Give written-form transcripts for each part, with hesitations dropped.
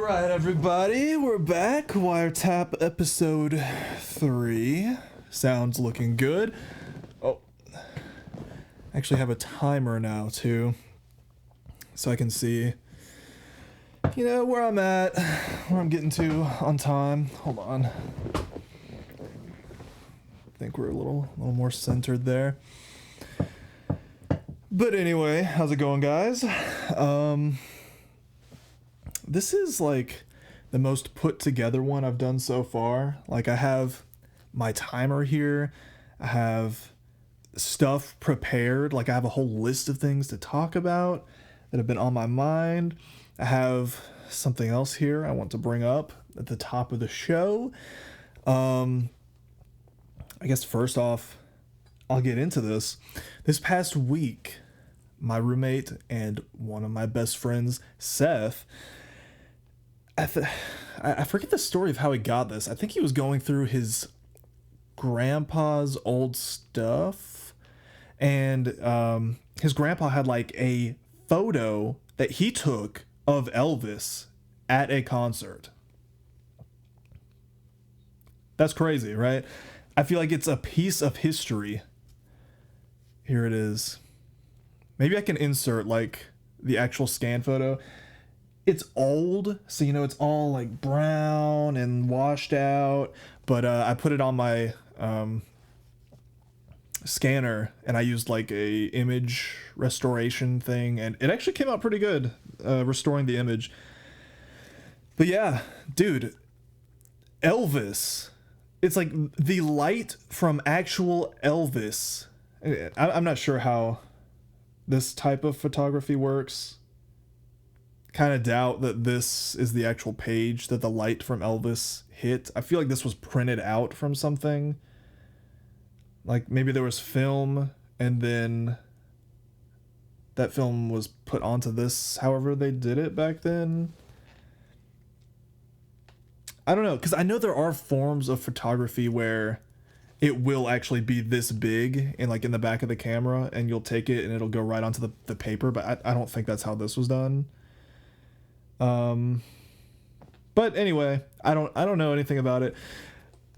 Alright, everybody, we're back. Wiretap episode 3. Sounds looking good. Oh, I actually have a timer now, too. So I can see, where I'm at, where I'm getting to on time. Hold on. I think we're a little more centered there. But anyway, how's it going, guys? This is like the most put together one I've done so far. Like, I have my timer here. I have stuff prepared. Like, I have a whole list of things to talk about that have been on my mind. I have something else here I want to bring up at the top of the show. I guess first off, I'll get into this. This past week, my roommate and one of my best friends, Seth, I forget the story of how he got this. I think he was going through his grandpa's old stuff, and his grandpa had like a photo that he took of Elvis at a concert. That's crazy, right? I feel like it's a piece of history. Here it is. Maybe I can insert like the actual scan photo. It's old, so it's all like brown and washed out, but I put it on my scanner and I used like a image restoration thing, and it actually came out pretty good, restoring the image. But yeah, dude, Elvis, it's like the light from actual Elvis. I'm not sure how this type of photography works. Kind of doubt that this is the actual page that the light from Elvis hit. I feel like this was printed out from something. Like maybe there was film and then that film was put onto this, however they did it back then. I don't know, because I know there are forms of photography where it will actually be this big and like in the back of the camera, and you'll take it and it'll go right onto the paper, but I don't think that's how this was done. But anyway, I don't know anything about it,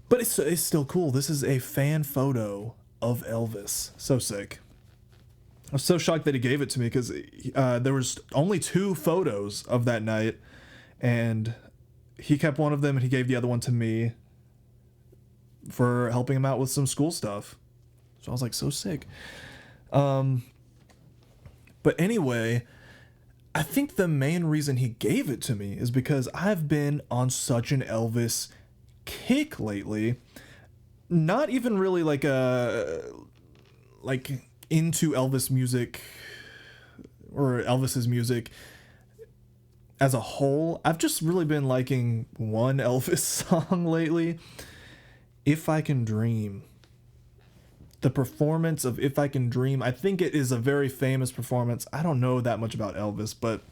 but it's still cool. This is a fan photo of Elvis. So sick. I was so shocked that he gave it to me because there was only 2 photos of that night, and he kept one of them and he gave the other one to me for helping him out with some school stuff. So I was like, so sick. But anyway, I think the main reason he gave it to me is because I've been on such an Elvis kick lately. Not even really like into Elvis music or Elvis's music as a whole. I've just really been liking one Elvis song lately. If I Can Dream. The performance of If I Can Dream, I think it is a very famous performance. I don't know that much about Elvis, but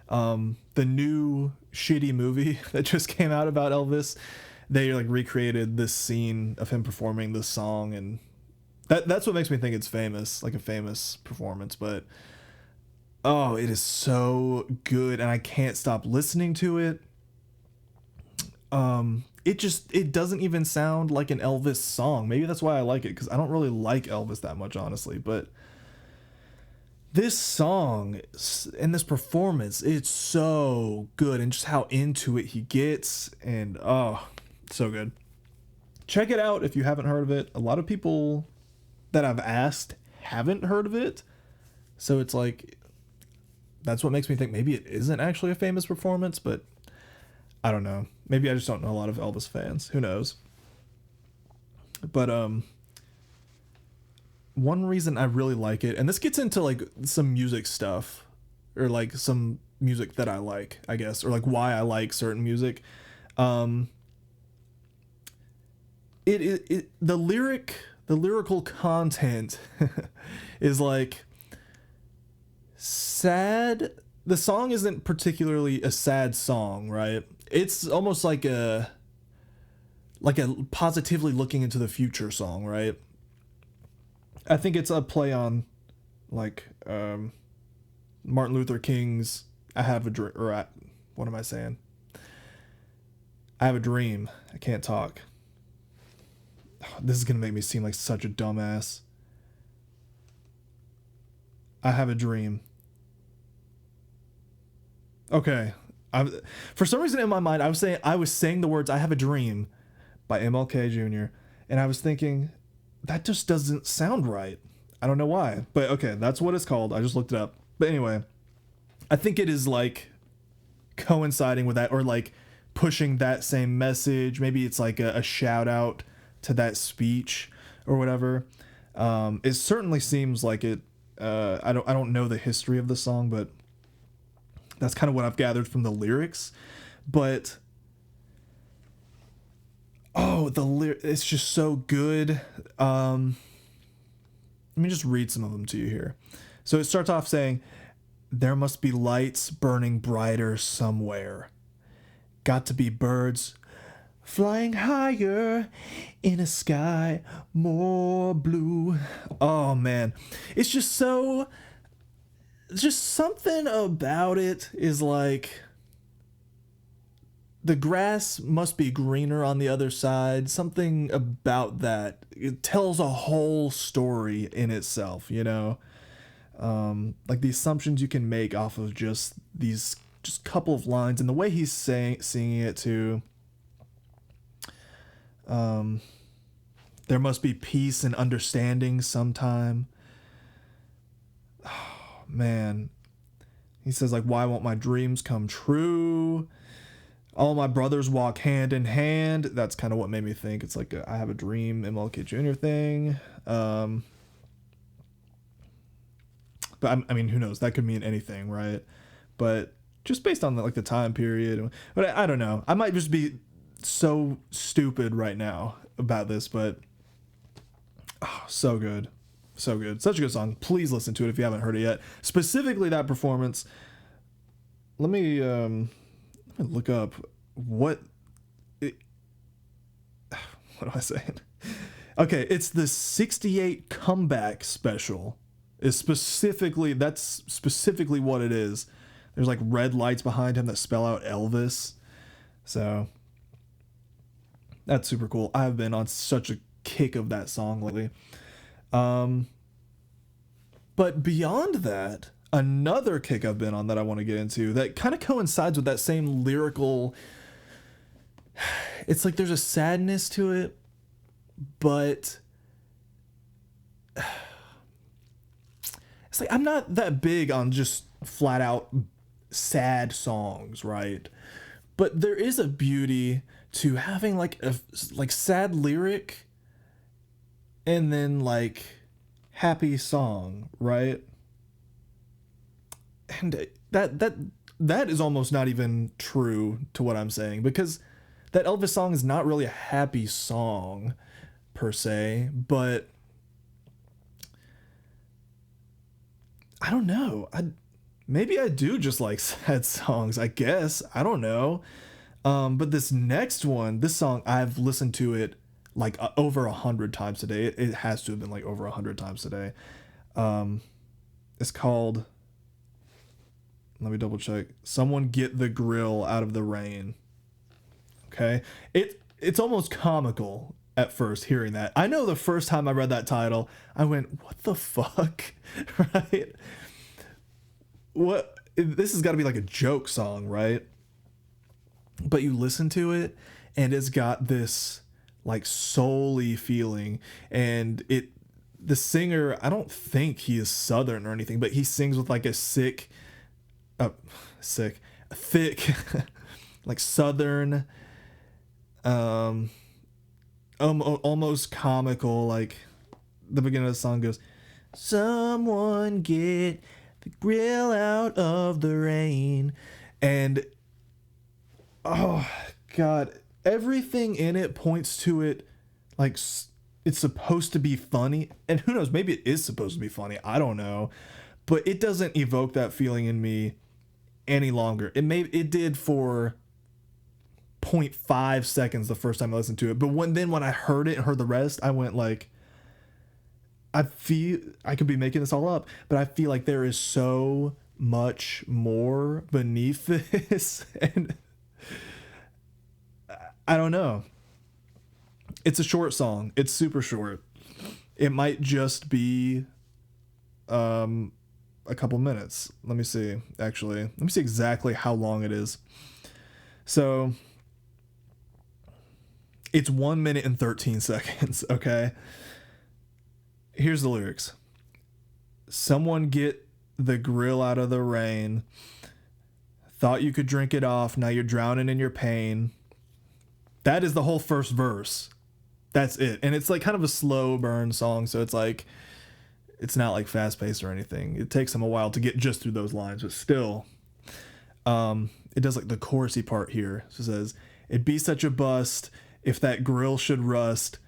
the new shitty movie that just came out about Elvis, they like recreated this scene of him performing this song, and that's what makes me think it's famous, like a famous performance. But oh, it is so good and I can't stop listening to it. It doesn't even sound like an Elvis song. Maybe that's why I like it, because I don't really like Elvis that much, honestly. But this song and this performance, it's so good, and just how into it he gets, and oh, so good. Check it out if you haven't heard of it. A lot of people that I've asked haven't heard of it, so it's like, that's what makes me think maybe it isn't actually a famous performance, but I don't know. Maybe I just don't know a lot of Elvis fans. Who knows? But one reason I really like it, and this gets into like some music stuff, or like some music that I like, I guess, or like why I like certain music. The lyrical content is like sad. The song isn't particularly a sad song, right? It's almost like a positively looking into the future song, right? I think it's a play on like Martin Luther King's I Have a Dream, or What am I saying? I have a dream. I can't talk. This is going to make me seem like such a dumbass. I have a dream. Okay. For some reason in my mind, I was saying the words "I have a dream" by MLK Jr. and I was thinking that just doesn't sound right. I don't know why, but okay, that's what it's called. I just looked it up. But anyway, I think it is like coinciding with that, or like pushing that same message. Maybe it's like a shout out to that speech or whatever. It certainly seems like it. I don't know the history of the song, but that's kind of what I've gathered from the lyrics. But it's just so good. Let me just read some of them to you here. So it starts off saying, "There must be lights burning brighter somewhere. Got to be birds flying higher in a sky more blue." Oh man, it's just something about it is like, the grass must be greener on the other side. Something about that. It tells a whole story in itself, you know? Like the assumptions you can make off of just these couple of lines, and the way he's singing it too. There must be peace and understanding sometime. Oh, man. He says, like, "Why won't my dreams come true? All my brothers walk hand in hand." That's kind of what made me think it's like I have a dream MLK Jr. thing. But I mean, who knows? That could mean anything, right? But just based on the time period. But I don't know. I might just be so stupid right now about this, but so good. So good. Such a good song. Please listen to it if you haven't heard it yet. Specifically that performance. Let me look up what am I saying? Okay, it's the 68 comeback special. That's specifically what it is. There's like red lights behind him that spell out Elvis. So that's super cool. I've been on such a kick of that song lately. But beyond that, another kick I've been on that I want to get into that kind of coincides with that same lyrical, it's like there's a sadness to it, but it's like I'm not that big on just flat out sad songs, right? But there is a beauty to having like a sad lyric and then like happy song, right? And that is almost not even true to what I'm saying, because that Elvis song is not really a happy song per se, but I don't know. Maybe I do just like sad songs, I guess. I don't know. But this song, I've listened to it like over 100 times today. It has to have been like over 100 times today. It's called, let me double check. "Someone Get the Grill Out of the Rain." Okay. It's almost comical at first hearing that. I know the first time I read that title, I went, what the fuck? Right? What? This has got to be like a joke song, right? But you listen to it and it's got this like soul-y feeling, and the singer, I don't think he is Southern or anything, but he sings with like a thick like Southern, almost comical. Like the beginning of the song goes, "Someone get the grill out of the rain," and oh god, everything in it points to it like it's supposed to be funny, and who knows, maybe it is supposed to be funny, I don't know, but it doesn't evoke that feeling in me any longer. It did for 0.5 seconds the first time I listened to it, but when I heard it and heard the rest, I went like, I feel I could be making this all up, but I feel like there is so much more beneath this. And I don't know. It's a short song. It's super short. It might just be a couple minutes. Let me see. Actually, let me see exactly how long it is. So it's 1 minute and 13 seconds. Okay. Here's the lyrics. Someone get the grill out of the rain. Thought you could drink it off. Now you're drowning in your pain. That is the whole first verse. That's it. And it's like kind of a slow burn song. So it's like, it's not like fast paced or anything. It takes them a while to get just through those lines, but still, it does like the chorusy part here. So it says, it'd be such a bust if that grill should rust.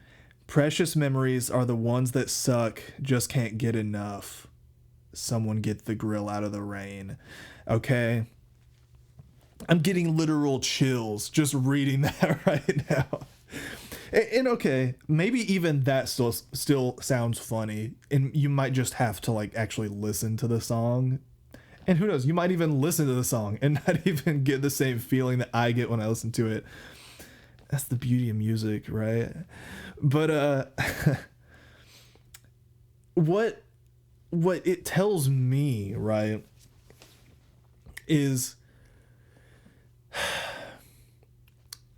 Precious memories are the ones that suck, just can't get enough. Someone get the grill out of the rain. Okay. I'm getting literal chills just reading that right now. And okay, maybe even that still sounds funny, and you might just have to like actually listen to the song. And who knows, you might even listen to the song and not even get the same feeling that I get when I listen to it. That's the beauty of music, right? But what it tells me, right, is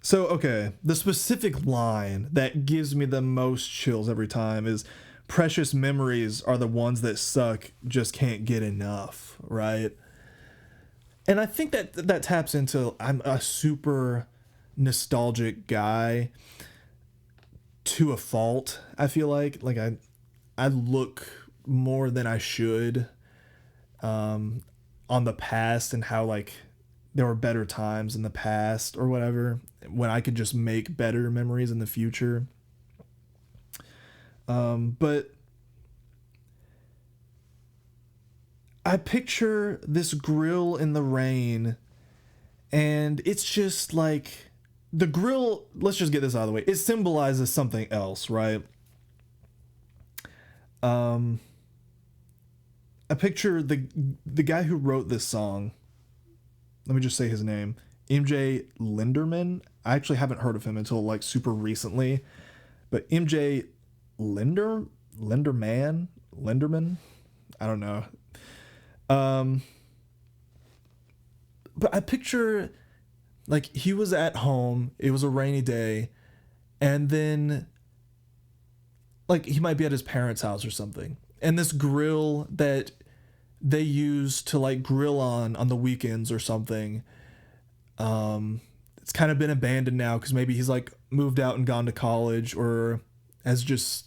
so, okay, the specific line that gives me the most chills every time is precious memories are the ones that suck, just can't get enough, right? And I think that taps into, I'm a super nostalgic guy to a fault. I feel like I look more than I should on the past and how like there were better times in the past or whatever when I could just make better memories in the future. But I picture this grill in the rain, and it's just like the grill. Let's just get this out of the way. It symbolizes something else, right? I picture the guy who wrote this song. Let me just say his name, MJ Linderman. I actually haven't heard of him until like super recently, but MJ Linderman, I don't know. But I picture like he was at home. It was a rainy day, and then like he might be at his parents' house or something, and this grill that they use to like grill on the weekends or something, it's kind of been abandoned now because maybe he's like moved out and gone to college, or has just,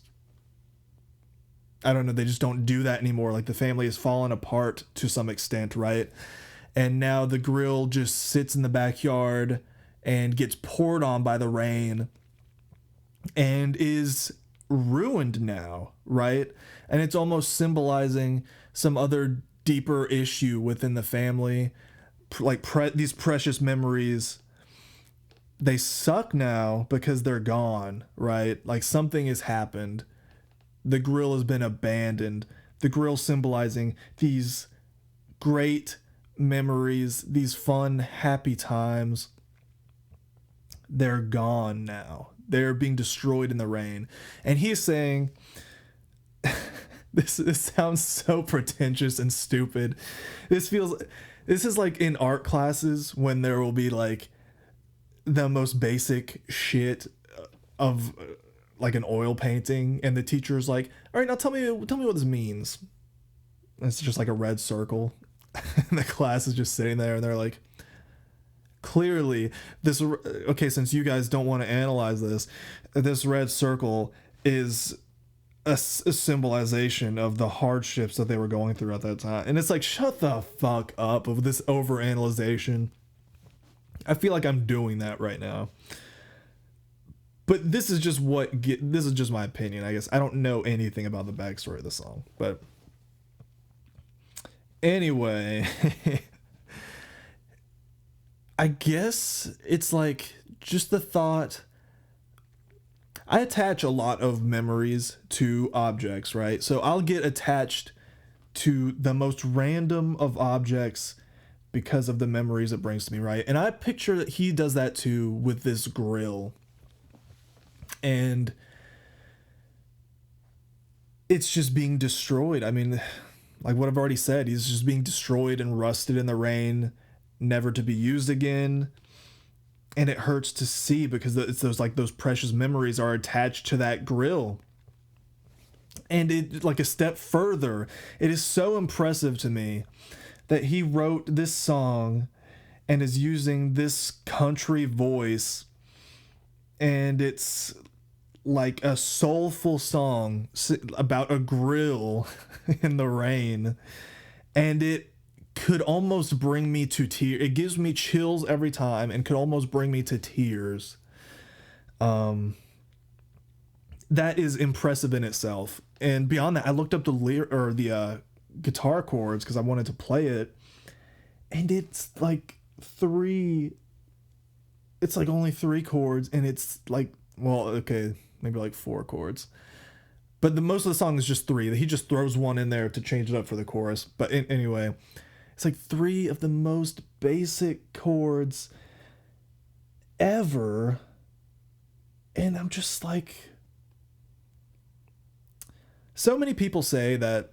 I don't know, they just don't do that anymore. Like the family has fallen apart to some extent, right? And now the grill just sits in the backyard and gets poured on by the rain and is ruined now, right? And it's almost symbolizing some other deeper issue within the family, like these precious memories, they suck now because they're gone, right? Like something has happened. The grill has been abandoned. The grill symbolizing these great memories, these fun, happy times. They're gone now. They're being destroyed in the rain. And he's saying, this sounds so pretentious and stupid. This is like in art classes when there will be like the most basic shit of like an oil painting, and the teacher's like, all right, now tell me what this means. And it's just like a red circle. And the class is just sitting there and they're like, clearly this, okay, since you guys don't want to analyze this red circle is a symbolization of the hardships that they were going through at that time. And it's like, shut the fuck up of this overanalyzation. I feel like I'm doing that right now. But this is just this is just my opinion, I guess. I don't know anything about the backstory of the song, but anyway, I guess it's like just the thought. I attach a lot of memories to objects, right? So I'll get attached to the most random of objects because of the memories it brings to me, right? And I picture that he does that too with this grill. And it's just being destroyed. I mean, like what I've already said, he's just being destroyed and rusted in the rain, never to be used again. And it hurts to see because it's those precious memories are attached to that grill. And it, like, a step further, it is so impressive to me that he wrote this song and is using this country voice, and it's like a soulful song about a grill in the rain, and it could almost bring me to tears. It gives me chills every time and could almost bring me to tears. That is impressive in itself. And beyond that, I looked up the guitar chords because I wanted to play it, and it's like only 3 chords, and it's like, well, okay, maybe like 4 chords, but the most of the song is just 3. He just throws one in there to change it up for the chorus. But anyway, it's like 3 of the most basic chords ever, and I'm just like, so many people say that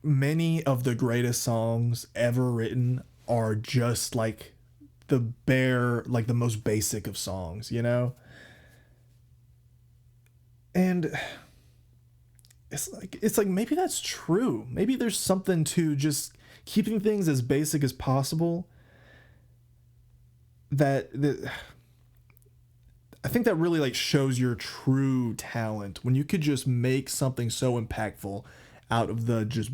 many of the greatest songs ever written are just like the most basic of songs, you know? And it's like maybe that's true. Maybe there's something to just keeping things as basic as possible. I think that really like shows your true talent when you could just make something so impactful out of the just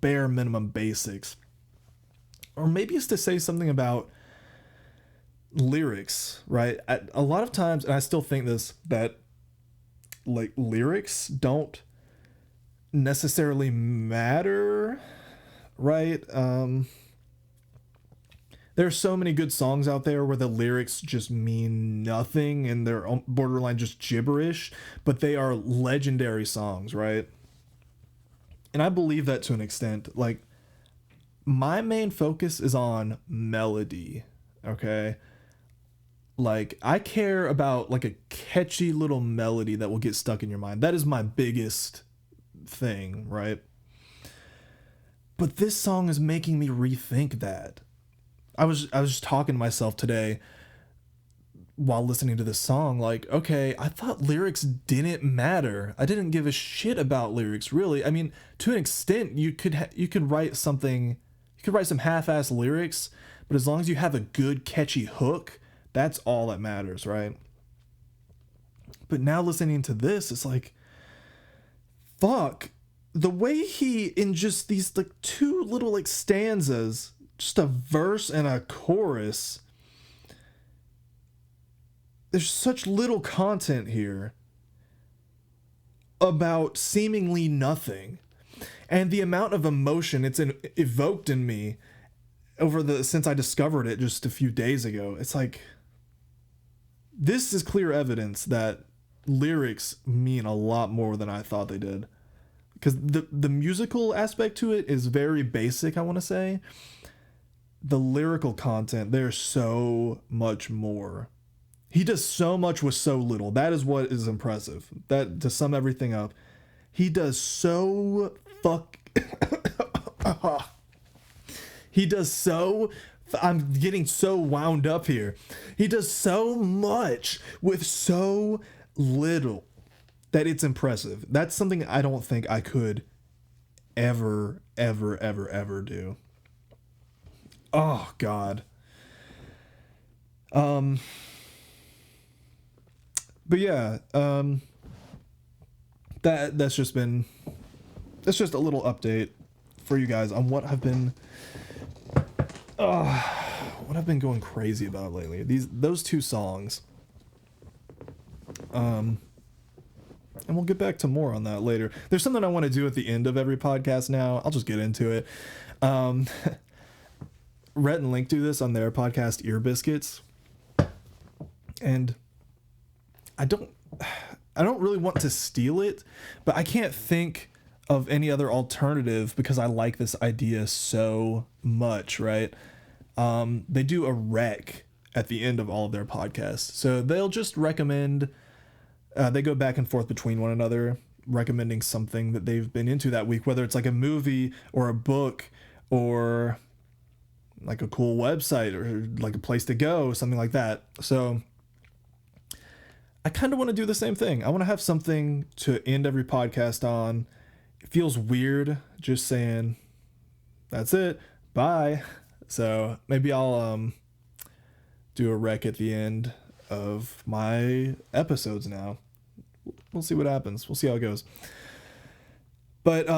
bare minimum basics. Or maybe it's to say something about lyrics, right? A lot of times, and I still think this, that like lyrics don't necessarily matter, right? There are so many good songs out there where the lyrics just mean nothing and they're borderline just gibberish, but they are legendary songs, right? And I believe that to an extent. Like, my main focus is on melody, okay? Like, I care about like a catchy little melody that will get stuck in your mind. That is my biggest thing, right? But this song is making me rethink that. I was just talking to myself today while listening to this song, like, okay, I thought lyrics didn't matter. I didn't give a shit about lyrics, really. I mean, to an extent, you could write some half-ass lyrics, but as long as you have a good catchy hook, that's all that matters, right? But now listening to this, it's like, fuck, the way he, in just these like 2 little like stanzas, just a verse and a chorus, there's such little content here about seemingly nothing, and the amount of emotion it's evoked in me since I discovered it just a few days ago. It's like, this is clear evidence that lyrics mean a lot more than I thought they did, because the musical aspect to it is very basic, I want to say. The lyrical content, there's so much more. He does so much with so little. That is what is impressive. That, to sum everything up, he does so I'm getting so wound up here. He does so much with so little that it's impressive. That's something I don't think I could ever do. Oh God. But yeah, that's just a little update for you guys on what I've been going crazy about lately. Those 2 songs. And we'll get back to more on that later. There's something I want to do at the end of every podcast now. I'll just get into it. Rhett and Link do this on their podcast, Ear Biscuits. And I don't really want to steal it, but I can't think of any other alternative because I like this idea so much, right? They do a rec at the end of all of their podcasts. So they'll just recommend, they go back and forth between one another, recommending something that they've been into that week, whether it's like a movie or a book or like a cool website or like a place to go, something like that. So I kind of want to do the same thing. I want to have something to end every podcast on. It feels weird just saying, that's it, bye. So maybe I'll do a rec at the end of my episodes now. We'll see what happens. We'll see how it goes. But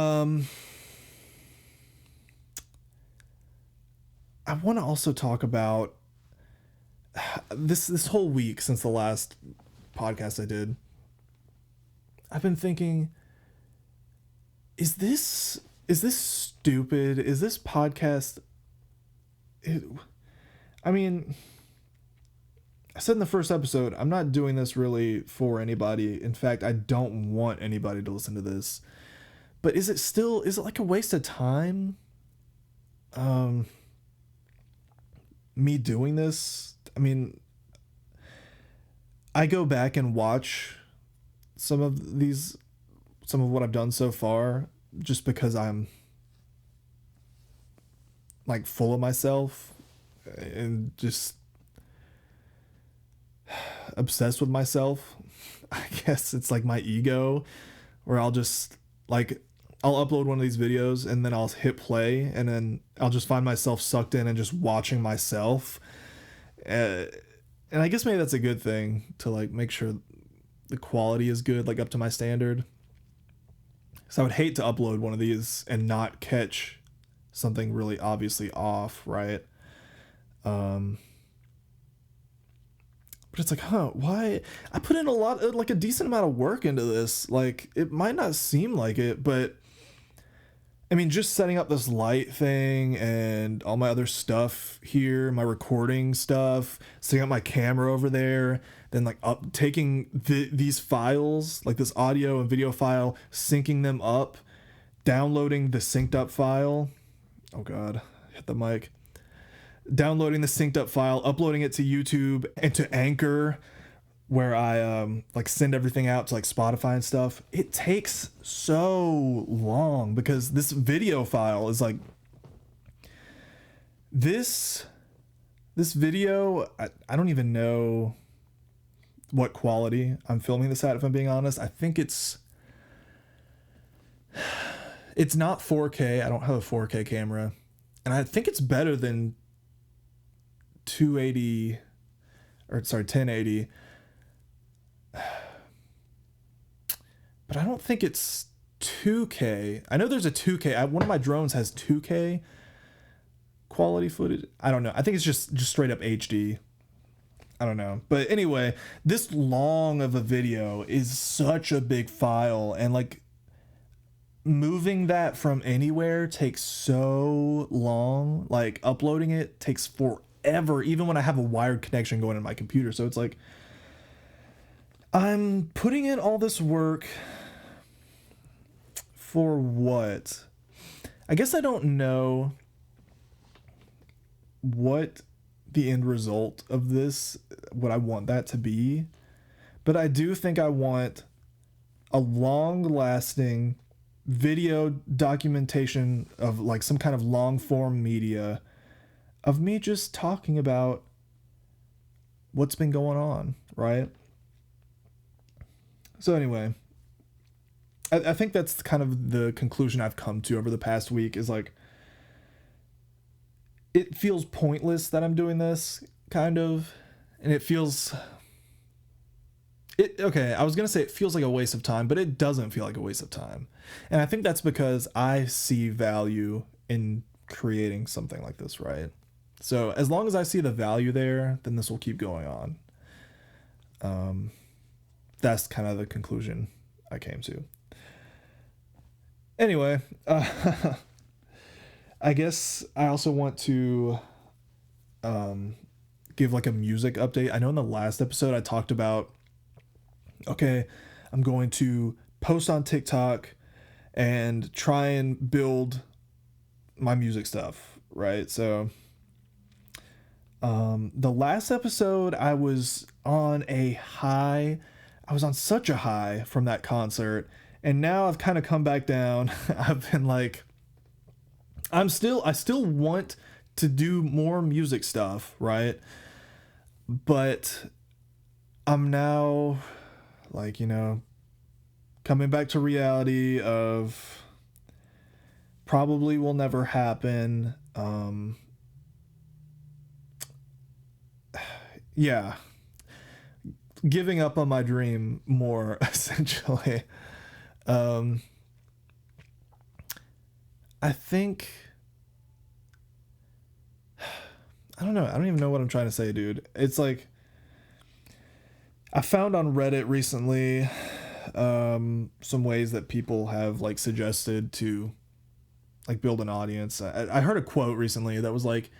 I want to also talk about this whole week since the last podcast I did. I've been thinking, is this stupid? Is this podcast... I mean, I said in the first episode, I'm not doing this really for anybody. In fact, I don't want anybody to listen to this. But is it like a waste of time? Me doing this? I mean, I go back and watch some of what I've done so far just because I'm like full of myself and just obsessed with myself. I guess it's like my ego, where I'll just like, I'll upload one of these videos and then I'll hit play and then I'll just find myself sucked in and just watching myself. And I guess maybe that's a good thing, to like make sure the quality is good, like up to my standard. So I would hate to upload one of these and not catch something really obviously off, right? But it's like, why? I put in like a decent amount of work into this. Like, it might not seem like it, but I mean, just setting up this light thing and all my other stuff here, my recording stuff, setting up my camera over there, then like taking these files, like this audio and video file, syncing them up, downloading the synced up file. Oh God, hit the mic. Downloading the synced up file, uploading it to YouTube and to Anchor, where I like send everything out to like Spotify and stuff. It takes so long because this video file is like this video. I don't even know what quality I'm filming this at, if I'm being honest. I think it's not 4K. I don't have a 4K camera, and I think it's better than 1080, but I don't think it's 2K. I know there's a 2K. One of my drones has 2K quality footage. I don't know. I think it's just straight up HD. I don't know. But anyway, this long of a video is such a big file, and like moving that from anywhere takes so long. Like uploading it takes forever, even when I have a wired connection going in my computer. So it's like, I'm putting in all this work for what? I guess I don't know what the end result of this, what I want that to be, but I do think I want a long-lasting video documentation of like some kind of long-form media of me just talking about what's been going on, right? So anyway, I think that's kind of the conclusion I've come to over the past week, is like, it feels pointless that I'm doing this, kind of, and I was gonna say it feels like a waste of time, but it doesn't feel like a waste of time. And I think that's because I see value in creating something like this, right? So as long as I see the value there, then this will keep going on. That's kind of the conclusion I came to. Anyway, I guess I also want to give like a music update. I know in the last episode I talked about, okay, I'm going to post on TikTok and try and build my music stuff, right? So the last episode, I was on a high. I was on such a high from that concert, and now I've kind of come back down. I've been like, I still want to do more music stuff, right? But I'm now like, coming back to reality of probably will never happen. Yeah, giving up on my dream more essentially. I think I don't know. I don't even know what I'm trying to say, dude. It's like I found on Reddit recently some ways that people have like suggested to like build an audience. I heard a quote recently that was like,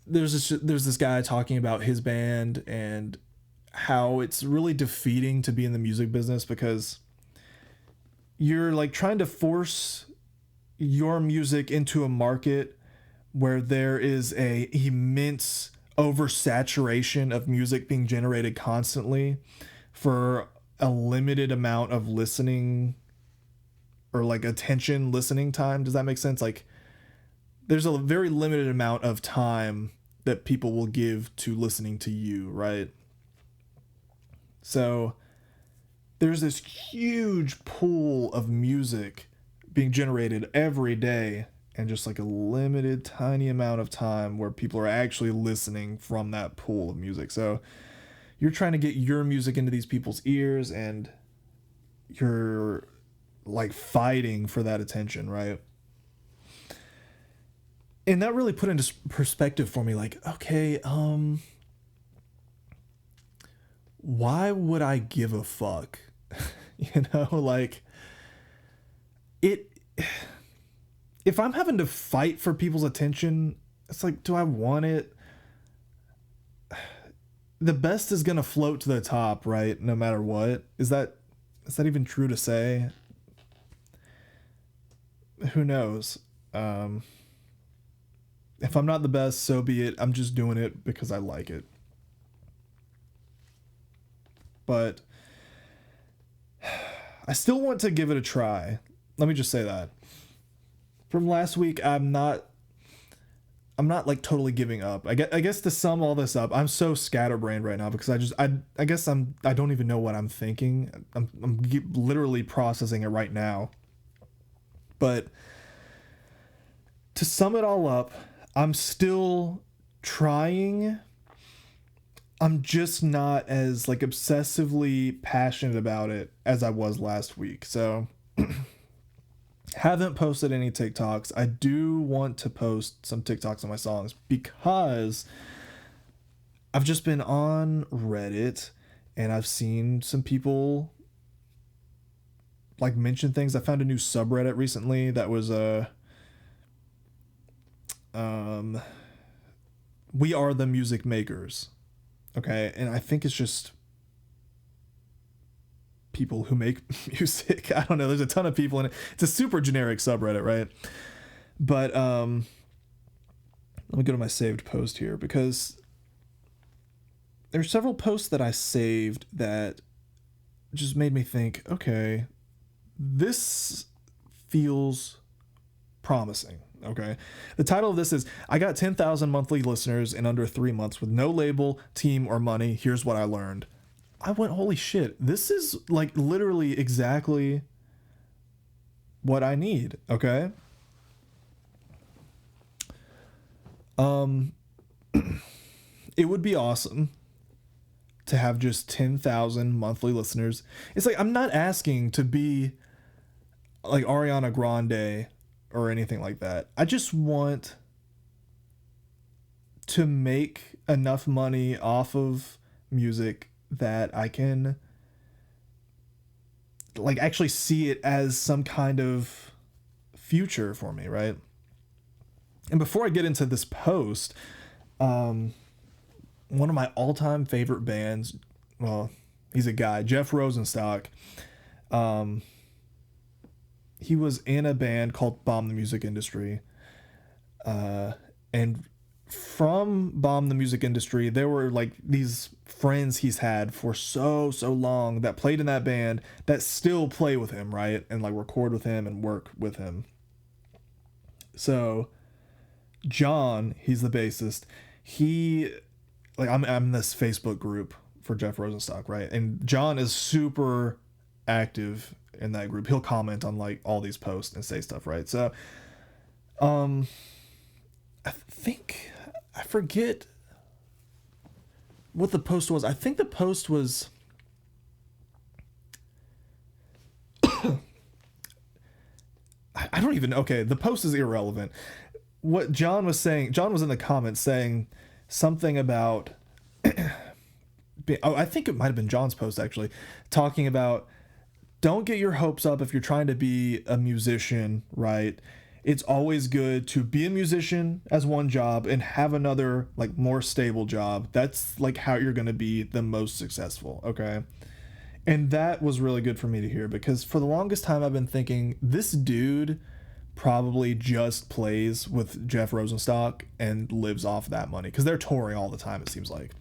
there's this guy talking about his band and how it's really defeating to be in the music business because you're like trying to force your music into a market where there is a immense oversaturation of music being generated constantly for a limited amount of listening or like attention listening time. Does that make sense? Like there's a very limited amount of time that people will give to listening to you, right? So there's this huge pool of music being generated every day and just like a limited tiny amount of time where people are actually listening from that pool of music. So you're trying to get your music into these people's ears and you're like fighting for that attention, right? And that really put into perspective for me, like, okay, why would I give a fuck? Like if I'm having to fight for people's attention, it's like, do I want it? The best is going to float to the top, right? No matter what. Is that even true to say? Who knows? If I'm not the best, so be it. I'm just doing it because I like it. But I still want to give it a try. Let me just say that. From last week, I'm not like totally giving up. I guess to sum all this up, I'm so scatterbrained right now because I guess I don't even know what I'm thinking. I'm literally processing it right now. But to sum it all up, I'm still trying. I'm just not as like obsessively passionate about it as I was last week. So haven't posted any TikToks. I do want to post some TikToks on my songs because I've just been on Reddit and I've seen some people like mention things. I found a new subreddit recently that was We Are the Music Makers. Okay, and I think it's just people who make music. I don't know. There's a ton of people in it. It's a super generic subreddit, right? But let me go to my saved post here because there's several posts that I saved that just made me think, okay, this feels promising. Okay. The title of this is I got 10,000 monthly listeners in under 3 months with no label, team, or money. Here's what I learned. I went, holy shit. This is like literally exactly what I need. Okay. It would be awesome to have just 10,000 monthly listeners. It's like, I'm not asking to be like Ariana Grande or anything like that. I just want to make enough money off of music that I can like actually see it as some kind of future for me, right? And before I get into this post, one of my all-time favorite bands, well, he's a guy, Jeff Rosenstock, he was in a band called Bomb the Music Industry. And from Bomb the Music Industry, there were like these friends he's had for so long that played in that band that still play with him, right? And like record with him and work with him. So John, he's the bassist. He, like, I'm in this Facebook group for Jeff Rosenstock, right? And John is super active in that group. He'll comment on like all these posts and say stuff, right? So I think, I forget what the post was. I think the post was I don't even, okay, the post is irrelevant. What John was saying, John was in the comments saying something about I think it might have been John's post actually, talking about don't get your hopes up if you're trying to be a musician, right? It's always good to be a musician as one job and have another like more stable job. That's like how you're going to be the most successful, okay? And that was really good for me to hear, because for the longest time I've been thinking this dude probably just plays with Jeff Rosenstock and lives off that money because they're touring all the time, it seems like.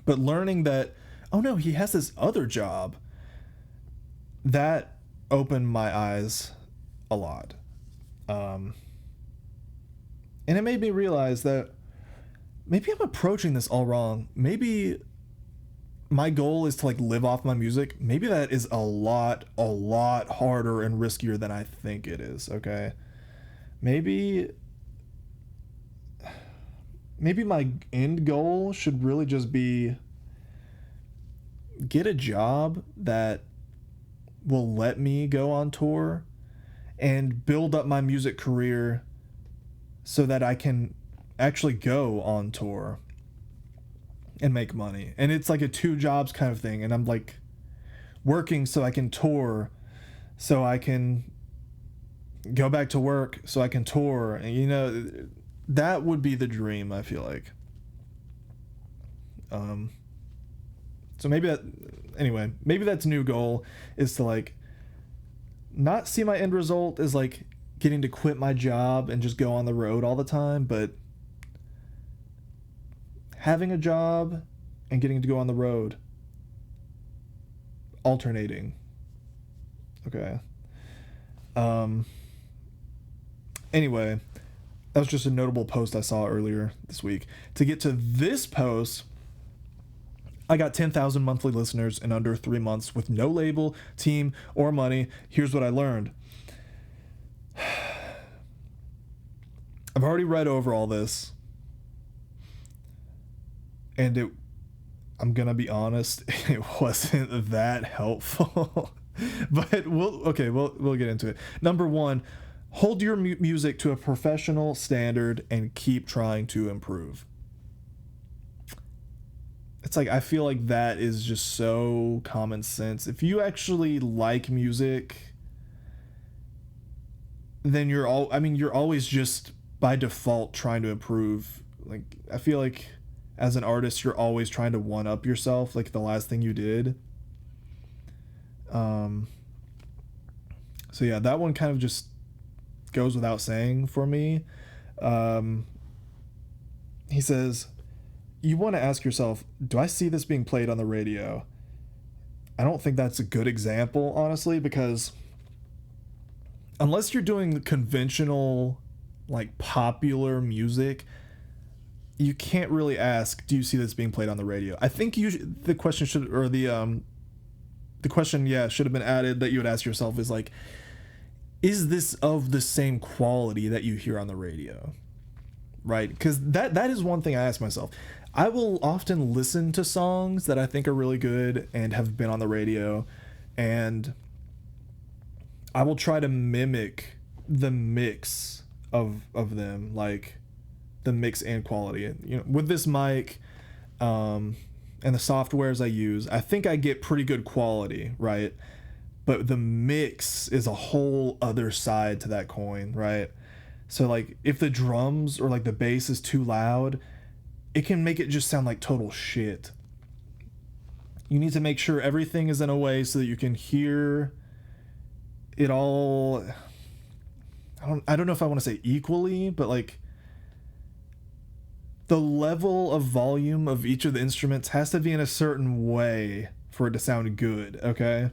But learning that, oh no, he has this other job, that opened my eyes a lot. And it made me realize that maybe I'm approaching this all wrong. Maybe my goal is to like live off my music. Maybe that is a lot harder and riskier than I think it is. Okay. Maybe my end goal should really just be get a job that will let me go on tour and build up my music career so that I can actually go on tour and make money. And it's like a 2 jobs kind of thing. And I'm like working so I can tour, so I can go back to work, so I can tour. And you know, that would be the dream, I feel like. So maybe that's a new goal, is to like not see my end result as like getting to quit my job and just go on the road all the time, but having a job and getting to go on the road, alternating. Okay. Anyway, that was just a notable post I saw earlier this week. To get to this post, I got 10,000 monthly listeners in under 3 months with no label, team, or money. Here's what I learned. I've already read over all this, and I'm gonna be honest, it wasn't that helpful. But we'll get into it. Number 1, hold your music to a professional standard and keep trying to improve. It's like, I feel like that is just so common sense. If you actually like music, then you're always just by default trying to improve. Like, I feel like as an artist, you're always trying to one up yourself, like the last thing you did. So yeah, that one kind of just goes without saying for me. He says, you want to ask yourself, do I see this being played on the radio? I don't think that's a good example, honestly, because unless you're doing conventional, like popular music, you can't really ask, do you see this being played on the radio? I think the question should have been added that you would ask yourself is like, is this of the same quality that you hear on the radio? Right? Because that is one thing I ask myself. I will often listen to songs that I think are really good and have been on the radio, and I will try to mimic the mix of them, like the mix and quality. You know, with this mic and the softwares I use, I think I get pretty good quality, right? But the mix is a whole other side to that coin, right? So like if the drums or like the bass is too loud, it can make it just sound like total shit. You need to make sure everything is in a way so that you can hear it all, I don't know if I want to say equally, but like the level of volume of each of the instruments has to be in a certain way for it to sound good, okay?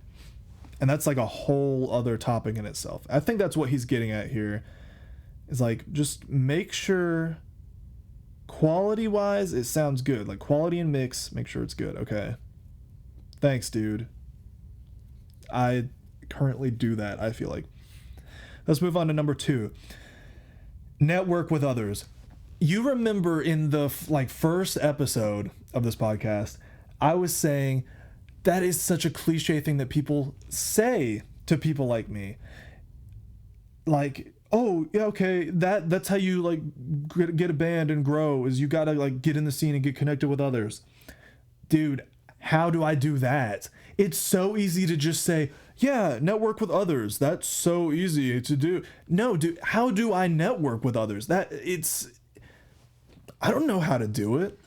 And that's like a whole other topic in itself. I think that's what he's getting at here. Is like, just make sure quality wise it sounds good. Like quality and mix, make sure it's good, okay? Thanks, dude. I currently do that, I feel like. Let's move on to number 2. Network with others. You remember in the first episode of this podcast, I was saying that is such a cliche thing that people say to people like me. Like, oh yeah, okay, that's how you like get a band and grow, is you gotta like get in the scene and get connected with others. Dude, how do I do that? It's so easy to just say, yeah, network with others. That's so easy to do. No, dude, how do I network with others? I don't know how to do it.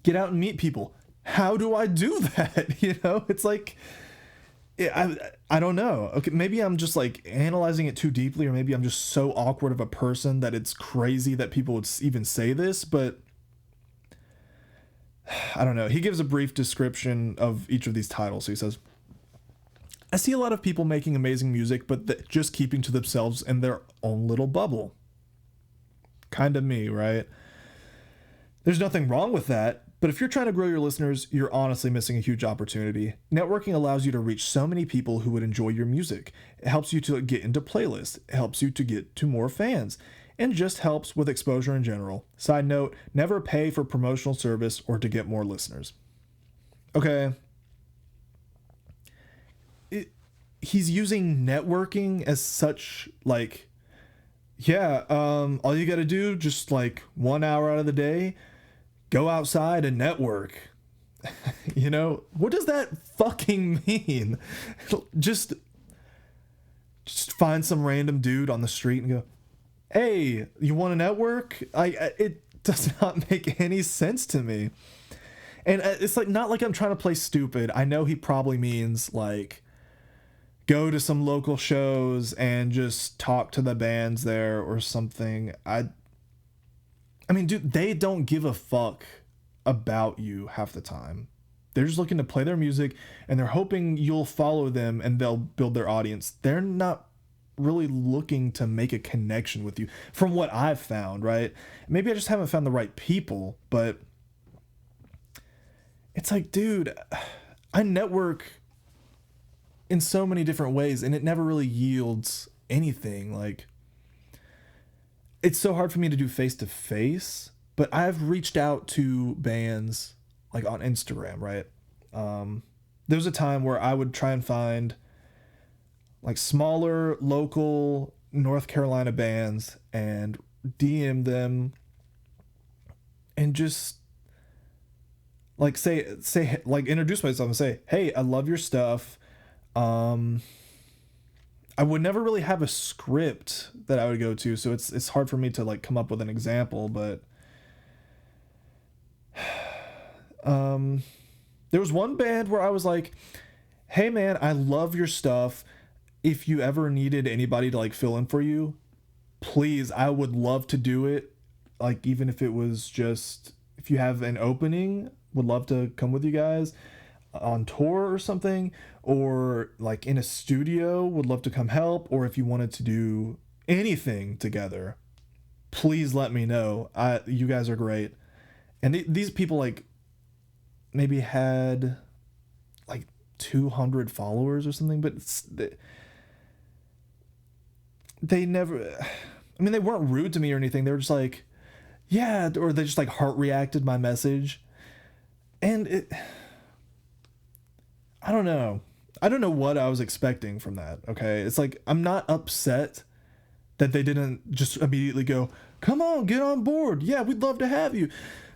Get out and meet people. How do I do that? You know, it's like, I don't know. Okay, maybe I'm just like analyzing it too deeply, or maybe I'm just so awkward of a person that it's crazy that people would even say this, but I don't know. He gives a brief description of each of these titles. So he says, I see a lot of people making amazing music, but just keeping to themselves in their own little bubble. Kind of me, right? There's nothing wrong with that, but if you're trying to grow your listeners, you're honestly missing a huge opportunity. Networking allows you to reach so many people who would enjoy your music. It helps you to get into playlists. It helps you to get to more fans, and just helps with exposure in general. Side note, never pay for promotional service or to get more listeners. Okay. He's using networking as such, like, yeah, all you gotta do, just like 1 hour out of the day, go outside and network. You know, what does that fucking mean? Just find some random dude on the street and go, hey, you want to network? It does not make any sense to me. And it's like, not like I'm trying to play stupid. I know he probably means like, go to some local shows and just talk to the bands there or something. I mean, dude, they don't give a fuck about you half the time. They're just looking to play their music, and they're hoping you'll follow them and they'll build their audience. They're not really looking to make a connection with you, from what I've found, right? Maybe I just haven't found the right people, but it's like, dude, I network in so many different ways, and it never really yields anything. Like, it's so hard for me to do face to face, but I've reached out to bands like on Instagram, right? There was a time where I would try and find like smaller local North Carolina bands and DM them and just like say like introduce myself and say, hey, I love your stuff. I would never really have a script that I would go to, so it's hard for me to like come up with an example, but there was one band where I was like, hey man, I love your stuff. If you ever needed anybody to like fill in for you, please, I would love to do it. Like, even if it was just, if you have an opening, would love to come with you guys on tour or something, or like in a studio, would love to come help, or if you wanted to do anything together, please let me know. You guys are great. And these people like maybe had like 200 followers or something, but they never, I mean, they weren't rude to me or anything. They were just like, yeah, or they just like heart reacted my message. And I don't know what I was expecting from that. Okay. It's like, I'm not upset that they didn't just immediately go, come on, get on board. Yeah, we'd love to have you.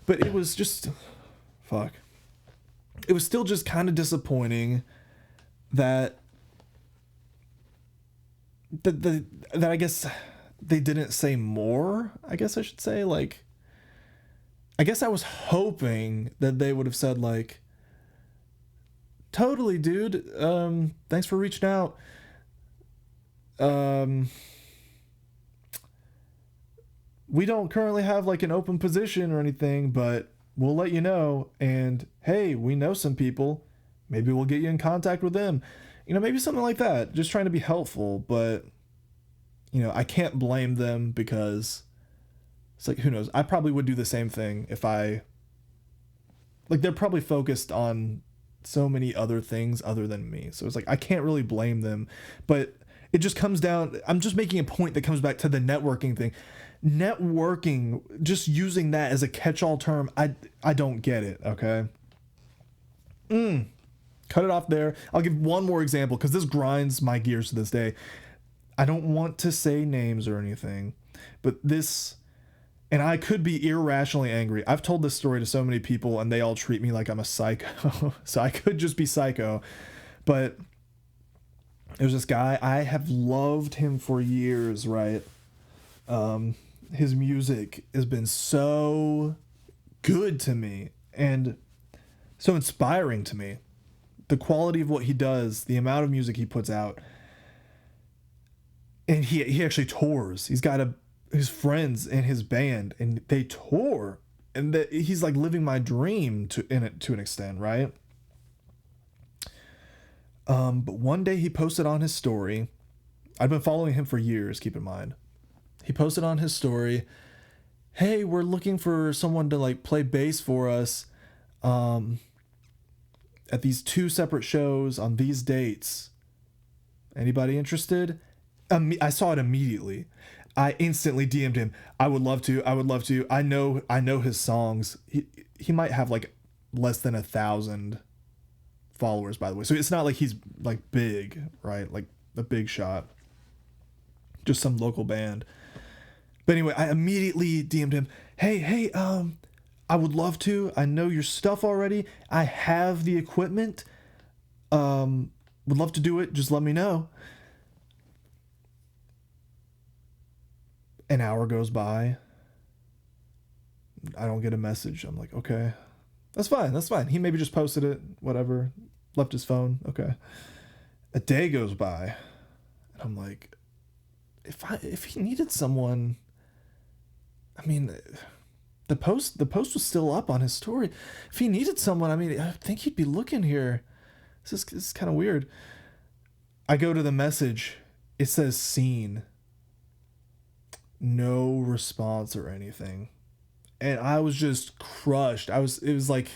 But it was just, fuck. It was still just kind of disappointing that I guess they didn't say more, I guess I should say. Like, I guess I was hoping that they would have said like, totally, dude, thanks for reaching out. um, we don't currently have like an open position or anything, but we'll let you know. And hey, we know some people. Maybe we'll get you in contact with them. You know, maybe something like that. Just trying to be helpful, but you know, I can't blame them because it's like, who knows? I probably would do the same thing if I, like, they're probably focused on so many other things other than me. So it's like, I can't really blame them, but it just comes down, I'm just making a point that comes back to the networking thing. Networking, just using that as a catch-all term, I don't get it, okay? Cut it off there. I'll give one more example because this grinds my gears to this day. I don't want to say names or anything, but this, and I could be irrationally angry. I've told this story to so many people and they all treat me like I'm a psycho. So I could just be psycho. But there's this guy, I have loved him for years, right? His music has been so good to me and so inspiring to me. The quality of what he does, the amount of music he puts out. And he actually tours. He's got his friends in his band and they tour. And he's like living my dream to an extent, right? But one day he posted on his story. I've been following him for years, keep in mind. He posted on his story, hey, we're looking for someone to like play bass for us at these 2 separate shows on these dates. Anybody interested? I saw it immediately. I instantly DM'd him. I would love to. I know his songs. He might have like less than 1,000 followers, by the way. So it's not like he's like big, right? Like a big shot. Just some local band. But anyway, I immediately DM'd him. Hey, I would love to. I know your stuff already. I have the equipment. Would love to do it. Just let me know. An hour goes by. I don't get a message. I'm like, okay, that's fine. He maybe just posted it, whatever, left his phone. Okay. A day goes by. And I'm like, if he needed someone, I mean, the post was still up on his story. If he needed someone, I mean, I think he'd be looking here. This is kind of weird. I go to the message. It says seen. No response or anything. And I was just crushed. It was like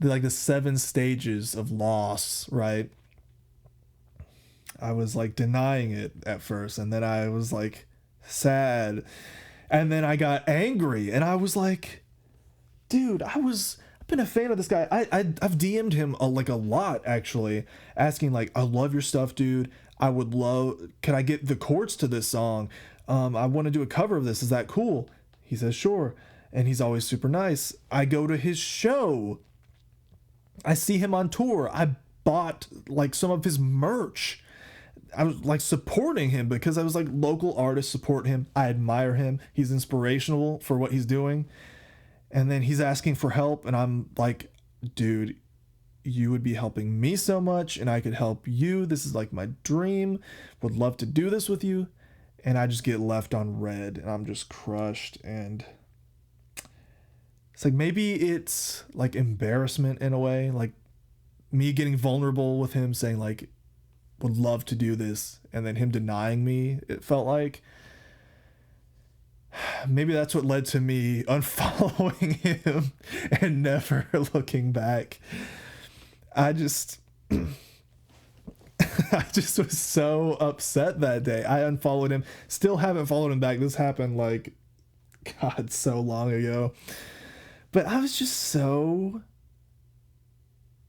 the 7 stages of loss, right? I was like denying it at first, and then I was like sad, and then I got angry, and I was like, dude, I've been a fan of this guy. I've DM'd him a lot actually, asking like, I love your stuff, dude. Can I get the chords to this song? I want to do a cover of this. Is that cool? He says, sure. And he's always super nice. I go to his show. I see him on tour. I bought like some of his merch. I was like supporting him because I was like, local artists support him. I admire him. He's inspirational for what he's doing. And then he's asking for help. And I'm like, dude, you would be helping me so much and I could help you. This is like my dream. Would love to do this with you. And I just get left on red and I'm just crushed. And it's like, maybe it's like embarrassment in a way, like me getting vulnerable with him saying like, would love to do this. And then him denying me, it felt like. Maybe that's what led to me unfollowing him and never looking back. I just was so upset that day. I unfollowed him. Still haven't followed him back. This happened like, God, so long ago. But I was just so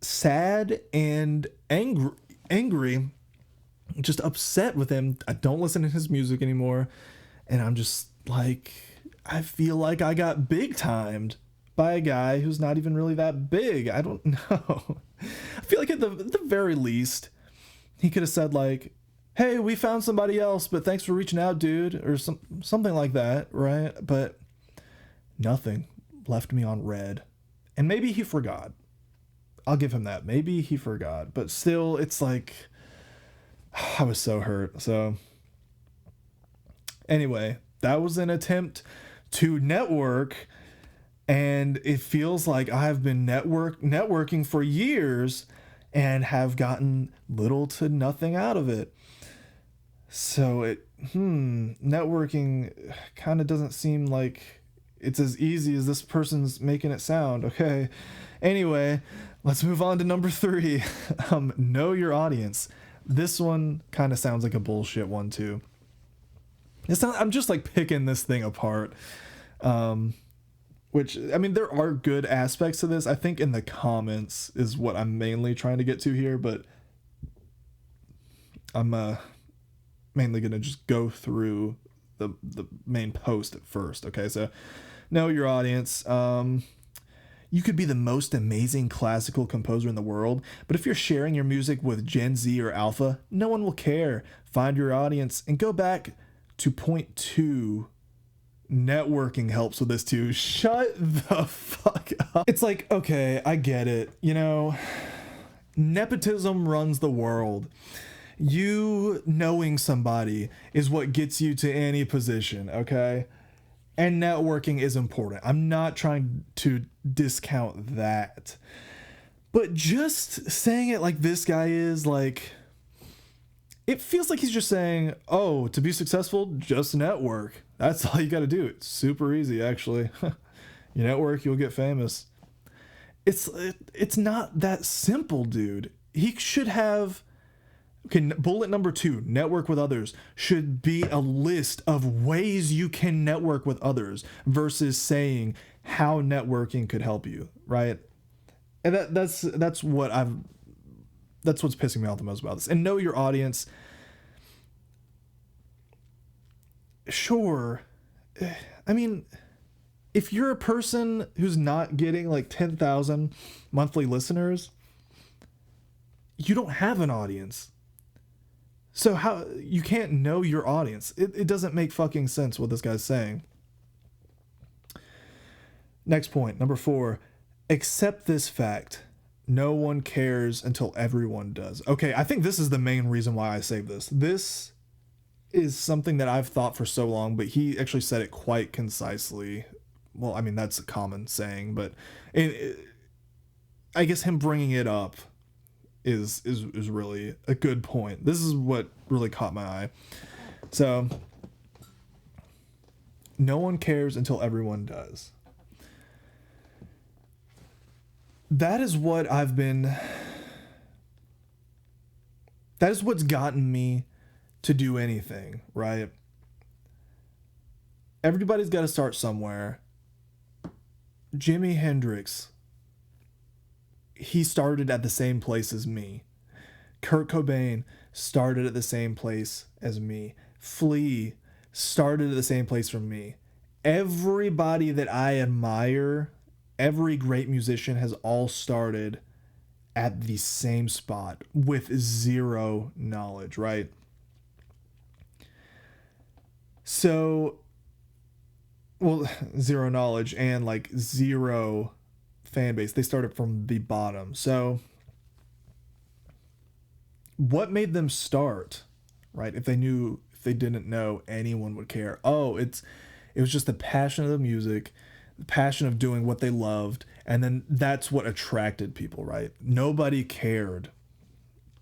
sad and angry, just upset with him. I don't listen to his music anymore. And I'm just like, I feel like I got big timed by a guy who's not even really that big. I don't know. I feel like at the very least, he could have said like, hey, we found somebody else, but thanks for reaching out, dude, or something like that, right? But nothing. Left me on red. And maybe he forgot. I'll give him that. Maybe he forgot. But still, it's like, I was so hurt. So anyway, that was an attempt to network, and it feels like I've been networking for years and have gotten little to nothing out of it. So networking kind of doesn't seem like it's as easy as this person's making it sound. Okay. Anyway, let's move on to number 3. Know your audience. This one kind of sounds like a bullshit one too. I'm just like picking this thing apart. Which, I mean, there are good aspects to this. I think in the comments is what I'm mainly trying to get to here, but I'm mainly going to just go through the main post at first. Okay, so know your audience. You could be the most amazing classical composer in the world, but if you're sharing your music with Gen Z or Alpha, no one will care. Find your audience and go back to point 2. Networking helps with this too. Shut the fuck up. It's like, okay, I get it. You know, nepotism runs the world. You knowing somebody is what gets you to any position, okay? And networking is important. I'm not trying to discount that. But just saying it like this guy is, like, it feels like he's just saying, oh, to be successful, just network. That's all you got to do. It's super easy, actually. You network, you'll get famous. It's not that simple, dude. He should have... Okay, bullet number 2, network with others, should be a list of ways you can network with others versus saying how networking could help you, right? And that's what's pissing me off the most about this. And know your audience. Sure. I mean, if you're a person who's not getting like 10,000 monthly listeners, you don't have an audience. So how you can't know your audience? It doesn't make fucking sense what this guy's saying. Next point, number 4, accept this fact. No one cares until everyone does. Okay, I think this is the main reason why I saved this. This is something that I've thought for so long, but he actually said it quite concisely. Well, I mean, that's a common saying, but I guess him bringing it up is really a good point. This is what really caught my eye. So, no one cares until everyone does. That is what that is what's gotten me to do anything, right? Everybody's got to start somewhere. Jimi Hendrix, he started at the same place as me. Kurt Cobain started at the same place as me. Flea started at the same place from me. Everybody that I admire, every great musician has all started at the same spot with zero knowledge, right? So, well, zero knowledge and like zero fan base. They started from the bottom. So, what made them start, right? If they didn't know, anyone would care. Oh, it was just the passion of the music, the passion of doing what they loved, and then that's what attracted people, right? Nobody cared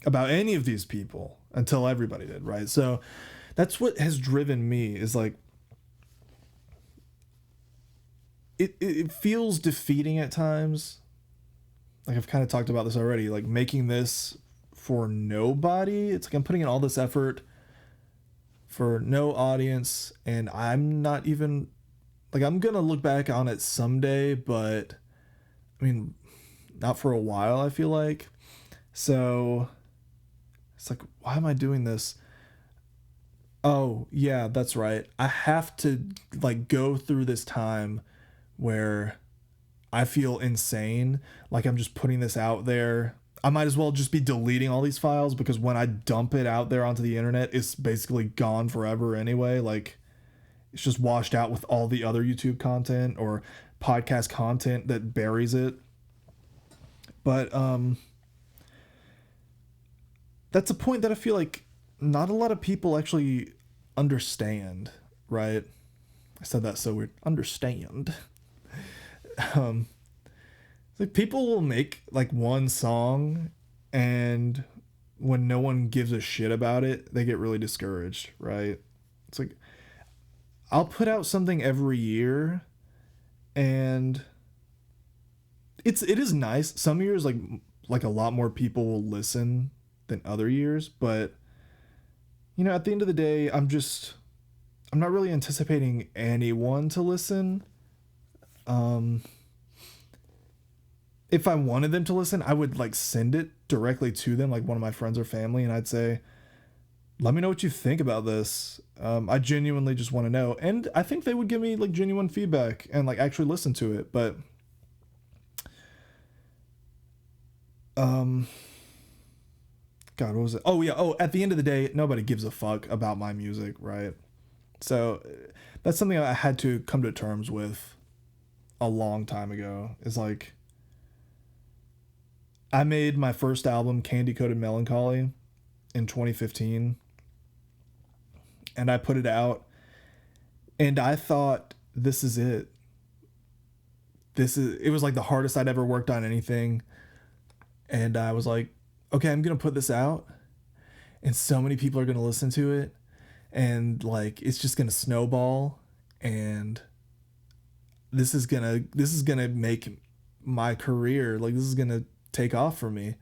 about any of these people until everybody did, right? So that's what has driven me, is like, it feels defeating at times. Like, I've kind of talked about this already, like making this for nobody. It's like I'm putting in all this effort for no audience, and I'm not even, like, I'm gonna look back on it someday, but I mean, not for a while, I feel like. So it's like, why am I doing this? Oh yeah, that's right. I have to like go through this time where I feel insane, like I'm just putting this out there. I might as well just be deleting all these files, because when I dump it out there onto the internet, it's basically gone forever anyway. Like, it's just washed out with all the other YouTube content or podcast content that buries it. But that's a point that I feel like not a lot of people actually understand, right? I said that so weird. Understand. Um, like people will make like one song, and when no one gives a shit about it, they get really discouraged, right? It's like I'll put out something every year, and it is nice. Some years like a lot more people will listen than other years, but you know, at the end of the day, I'm not really anticipating anyone to listen. Um if I wanted them to listen, I would like send it directly to them, like one of my friends or family, and I'd say, let me know what you think about this. I genuinely just want to know. And I think they would give me like genuine feedback and like actually listen to it. But um God, what was it? Oh yeah. Oh, at the end of the day, nobody gives a fuck about my music, right? So that's something I had to come to terms with a long time ago. Is like I made my first album, Candy Coated Melancholy, in 2015, and I put it out, and I thought, this is it. It was like the hardest I'd ever worked on anything, and I was like, okay, I'm gonna put this out, and so many people are gonna listen to it, and like it's just gonna snowball, and this is gonna make my career, like this is gonna take off for me.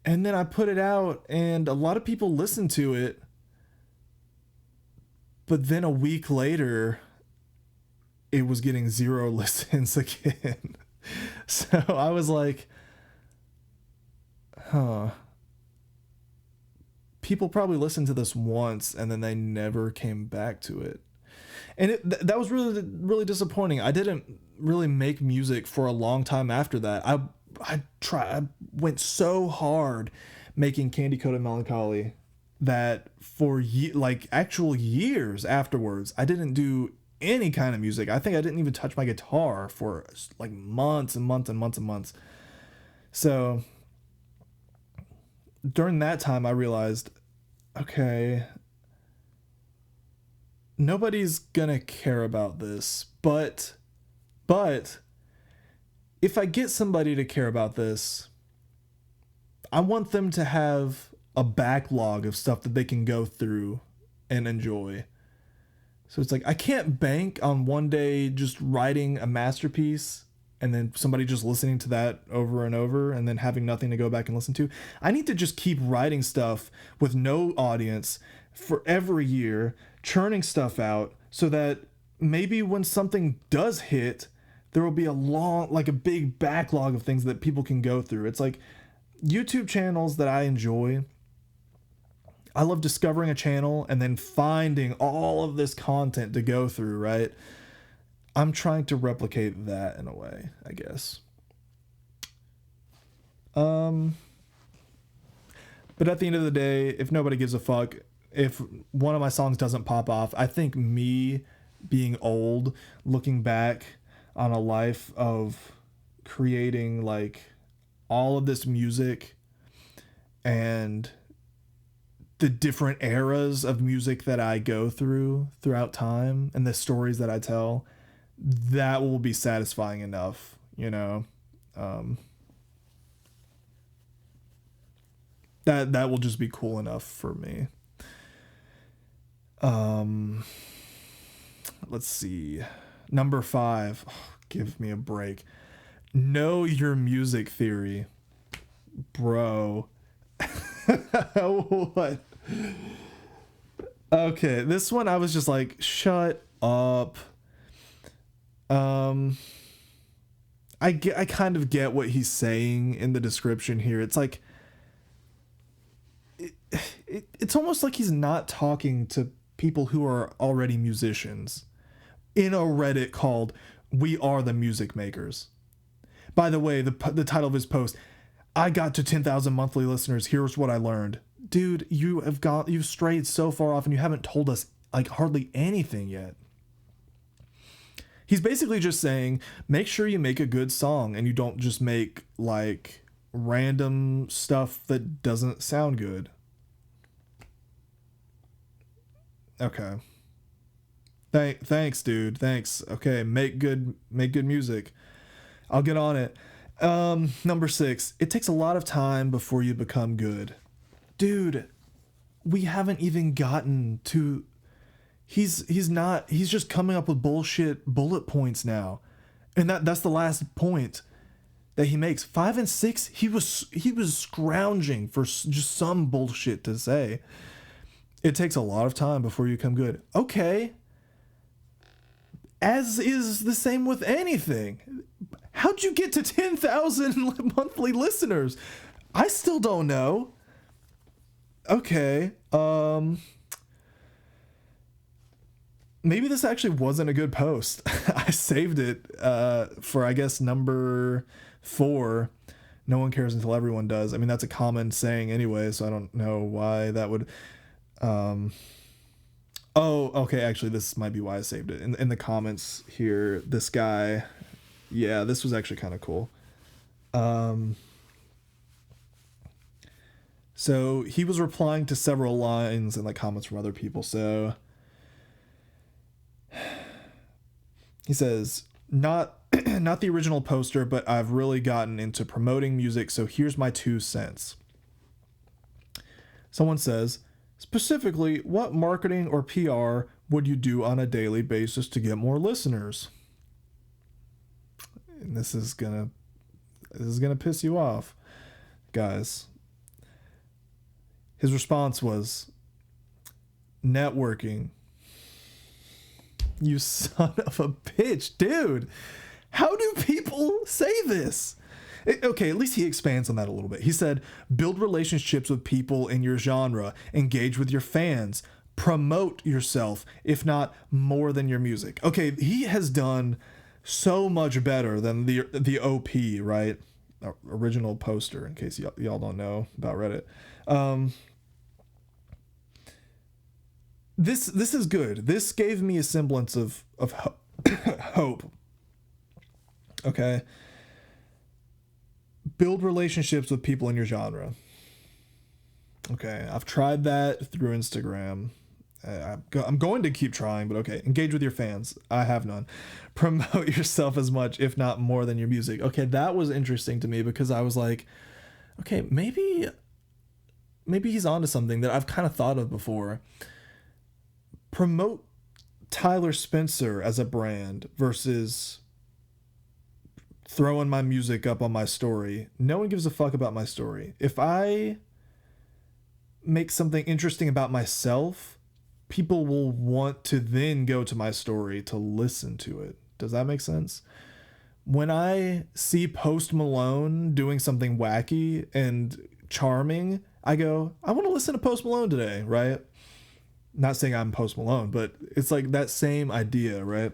And then I put it out, and a lot of people listened to it, but then a week later it was getting 0 listens again. So I was like, huh, people probably listened to this once and then they never came back to it. And that was really, really disappointing. I didn't really make music for a long time after that. I went so hard making Candy Coated Melancholy that for like actual years afterwards, I didn't do any kind of music. I think I didn't even touch my guitar for like months and months and months and months. So during that time, I realized, okay, nobody's gonna care about this, but if I get somebody to care about this, I want them to have a backlog of stuff that they can go through and enjoy. So it's like I can't bank on one day just writing a masterpiece and then somebody just listening to that over and over and then having nothing to go back and listen to. I need to just keep writing stuff with no audience for every year, churning stuff out so that maybe when something does hit, there will be a big backlog of things that people can go through. It's like YouTube channels that I enjoy. I love discovering a channel and then finding all of this content to go through, right? I'm trying to replicate that in a way, I guess. But at the end of the day, if nobody gives a fuck, if one of my songs doesn't pop off, I think me being old, looking back on a life of creating like all of this music and the different eras of music that I go through throughout time and the stories that I tell, that will be satisfying enough, you know. That will just be cool enough for me. Let's see. Number 5. Oh, give me a break. Know your music theory. Bro. What? Okay, this one I was just like, shut up. I kind of get what he's saying in the description here. It's like it's almost like he's not talking to people who are already musicians in a Reddit called "We Are the Music Makers." By the way, the title of his post, I got to 10,000 monthly listeners. Here's what I learned. Dude, you've strayed so far off and you haven't told us like hardly anything yet. He's basically just saying, make sure you make a good song and you don't just make like random stuff that doesn't sound good. Okay. Thanks, dude. Thanks. Okay, make good music. I'll get on it. Number 6. It takes a lot of time before you become good. Dude, we haven't even gotten to he's just coming up with bullshit bullet points now. And that's the last point that he makes. 5 and 6, he was scrounging for just some bullshit to say. It takes a lot of time before you become good. Okay. As is the same with anything. How'd you get to 10,000 monthly listeners? I still don't know. Okay. Maybe this actually wasn't a good post. I saved it for, I guess, number 4. No one cares until everyone does. I mean, that's a common saying anyway, so I don't know why that would... Oh, okay, actually, this might be why I saved it. In the comments here, this guy... Yeah, this was actually kind of cool. So he was replying to several lines and like comments from other people. So he says, not the original poster, but I've really gotten into promoting music, so here's my 2 cents. Someone says, specifically, what marketing or PR would you do on a daily basis to get more listeners? And this is gonna piss you off, guys. His response was, networking. You son of a bitch, dude. How do people say this? Okay, at least he expands on that a little bit. He said, build relationships with people in your genre, engage with your fans, promote yourself, if not more than your music. Okay, he has done so much better than the OP, right? Original poster, in case y'all don't know about Reddit. This is good. This gave me a semblance of hope. Okay. Build relationships with people in your genre. Okay, I've tried that through Instagram. I'm going to keep trying, but okay. Engage with your fans. I have none. Promote yourself as much, if not more than your music. Okay, that was interesting to me because I was like, okay, maybe he's onto something that I've kind of thought of before. Promote Tyler Spencer as a brand versus throwing my music up on my story. No one gives a fuck about my story. If I make something interesting about myself, people will want to then go to my story to listen to it. Does that make sense? When I see Post Malone doing something wacky and charming, I go, I want to listen to Post Malone today, right? Not saying I'm Post Malone, but it's like that same idea, right?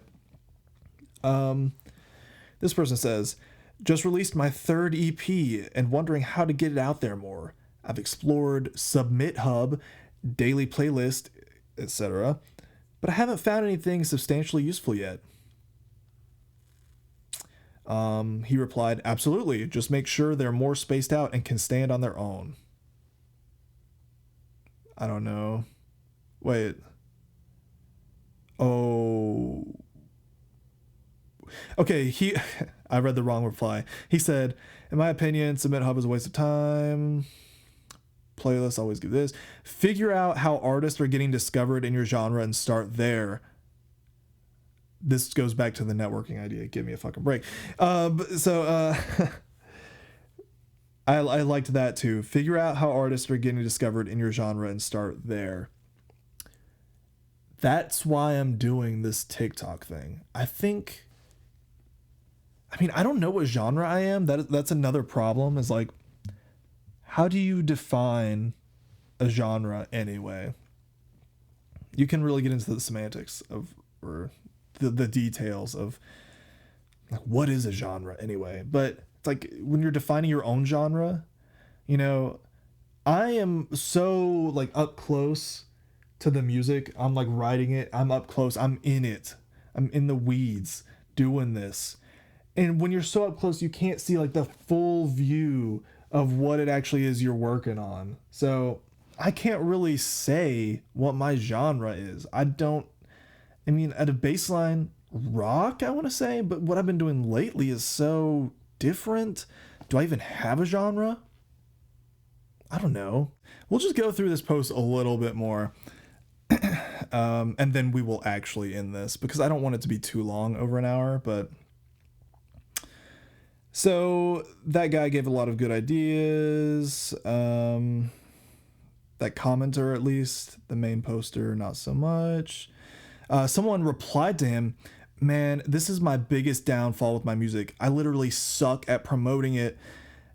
This person says, just released my 3rd EP and wondering how to get it out there more. I've explored Submit Hub, daily playlist, etc., but I haven't found anything substantially useful yet. He replied, absolutely, just make sure they're more spaced out and can stand on their own. I don't know. Wait. Oh. Okay, I read the wrong reply. He said, in my opinion, Submit Hub is a waste of time. Playlists always give this. Figure out how artists are getting discovered in your genre and start there. This goes back to the networking idea. Give me a fucking break. I liked that too. Figure out how artists are getting discovered in your genre and start there. That's why I'm doing this TikTok thing. I don't know what genre I am. That's another problem, is like, how do you define a genre anyway? You can really get into the semantics of, or the details of, like, what is a genre anyway? But it's like, when you're defining your own genre, you know, I am so like up close to the music. I'm like writing it. I'm up close. I'm in it. I'm in the weeds doing this. And when you're so up close, you can't see like the full view of what it actually is you're working on. So I can't really say what my genre is. I mean, at a baseline, rock, I want to say, but what I've been doing lately is so different. Do I even have a genre? I don't know. We'll just go through this post a little bit more. And then we will actually end this because I don't want it to be too long, over an hour. But so that guy gave a lot of good ideas. That commenter, at least, the main poster, not so much. Someone replied to him, "Man, this is my biggest downfall with my music. I literally suck at promoting it.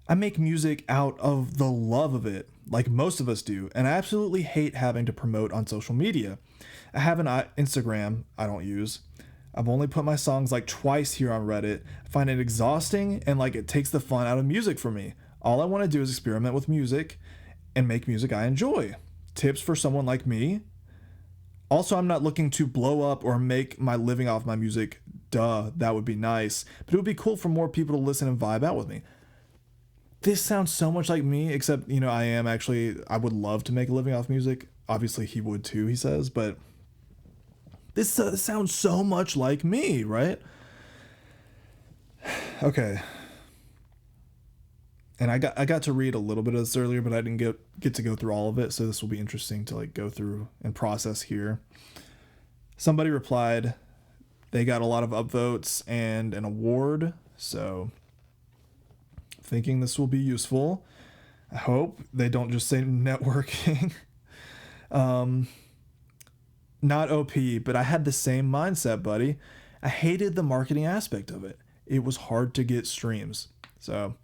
I make music out of the love of it, like most of us do, and I absolutely hate having to promote on social media. I have an Instagram I don't use. I've only put my songs like twice here on Reddit. I find it exhausting and like it takes the fun out of music for me. All I want to do is experiment with music and make music I enjoy. Tips for someone like me? Also, I'm not looking to blow up or make my living off my music. Duh, that would be nice. But it would be cool for more people to listen and vibe out with me." This sounds so much like me, except, you know, I would love to make a living off music. Obviously, he would too, he says, but this sounds so much like me, right? Okay. And I got to read a little bit of this earlier, but I didn't get to go through all of it, so this will be interesting to like go through and process here. Somebody replied, they got a lot of upvotes and an award, so thinking this will be useful. I hope they don't just say networking. Not OP, but I had the same mindset, buddy. I hated the marketing aspect of it. It was hard to get streams. So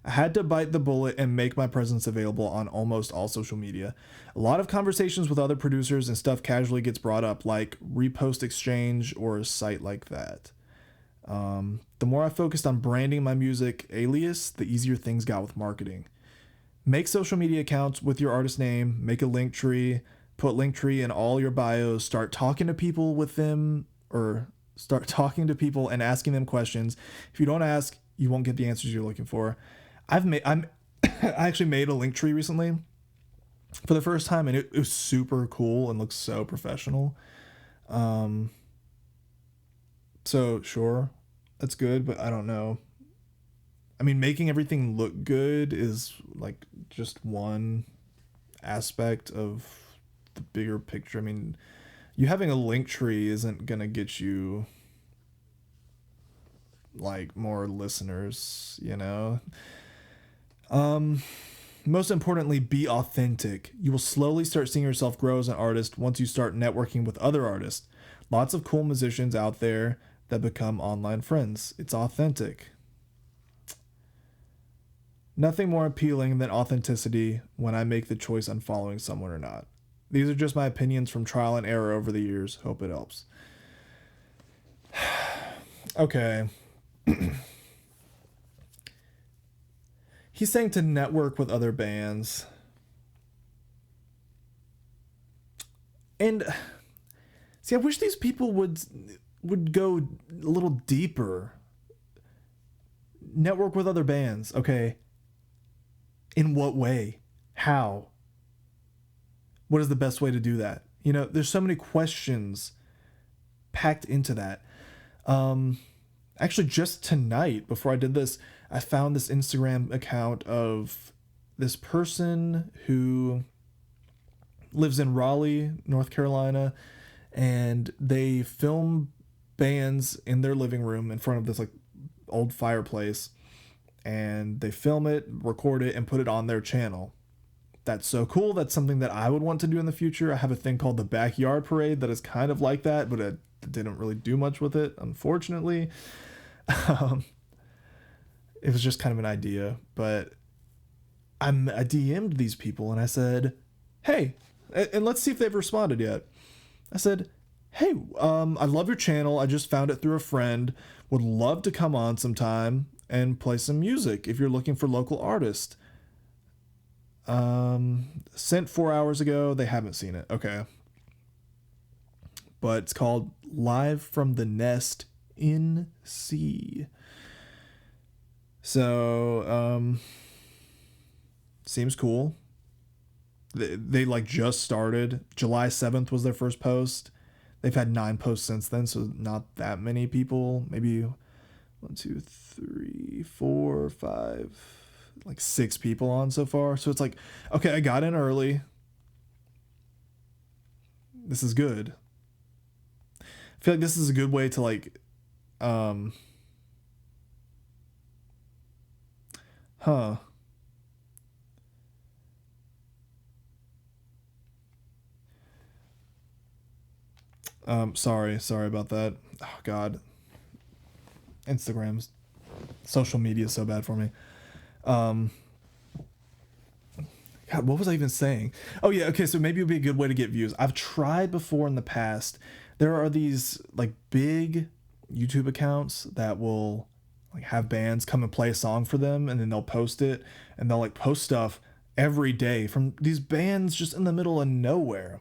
I had to bite the bullet and make my presence available on almost all social media. A lot of conversations with other producers and stuff casually gets brought up, like Repost Exchange or a site like that. The more I focused on branding my music alias, the easier things got with marketing. Make social media accounts with your artist name, make a link tree, put link tree in all your bios, start talking to people and asking them questions. If you don't ask, you won't get the answers you're looking for. I actually made a link tree recently for the first time, and it was super cool and looks so professional. So sure, that's good, but I don't know. I mean, making everything look good is like just one aspect of the bigger picture. I mean, you having a link tree isn't gonna get you like more listeners, you know? Most importantly, be authentic. You will slowly start seeing yourself grow as an artist once you start networking with other artists. Lots of cool musicians out there that become online friends. It's authentic. Nothing more appealing than authenticity when I make the choice on following someone or not. These are just my opinions from trial and error over the years. Hope it helps. Okay. He's saying to network with other bands. And see, I wish these people would go a little deeper. Network with other bands. Okay. In what way? How? What is the best way to do that? You know, there's so many questions packed into that. Actually, just tonight, before I did this, I found this Instagram account of this person who lives in Raleigh, North Carolina, and they film bands in their living room in front of this like old fireplace, and they film it, record it, and put it on their channel. That's so cool. That's something that I would want to do in the future. I have a thing called the Backyard Parade that is kind of like that, but it didn't really do much with it, unfortunately. It was just kind of an idea, but I DM'd these people and I said, hey, and let's see if they've responded yet. I said, hey, I love your channel. I just found it through a friend. Would love to come on sometime and play some music if you're looking for local artists. Sent 4 hours ago. They haven't seen it. Okay. But it's called Live from the Nest in C. So, seems cool. They like just started. July 7th was their first post. They've had 9 posts since then, so not that many people. Maybe 1, 2, 3, 4, 5, like 6 people on so far. So it's like, okay, I got in early. This is good. I feel like this is a good way to like, huh. Sorry about that. Oh God. Instagram's social media is so bad for me. God, what was I even saying? Oh yeah, okay, so maybe it would be a good way to get views. I've tried before in the past. There are these like big YouTube accounts that will like have bands come and play a song for them, and then they'll post it, and they'll like post stuff every day from these bands just in the middle of nowhere.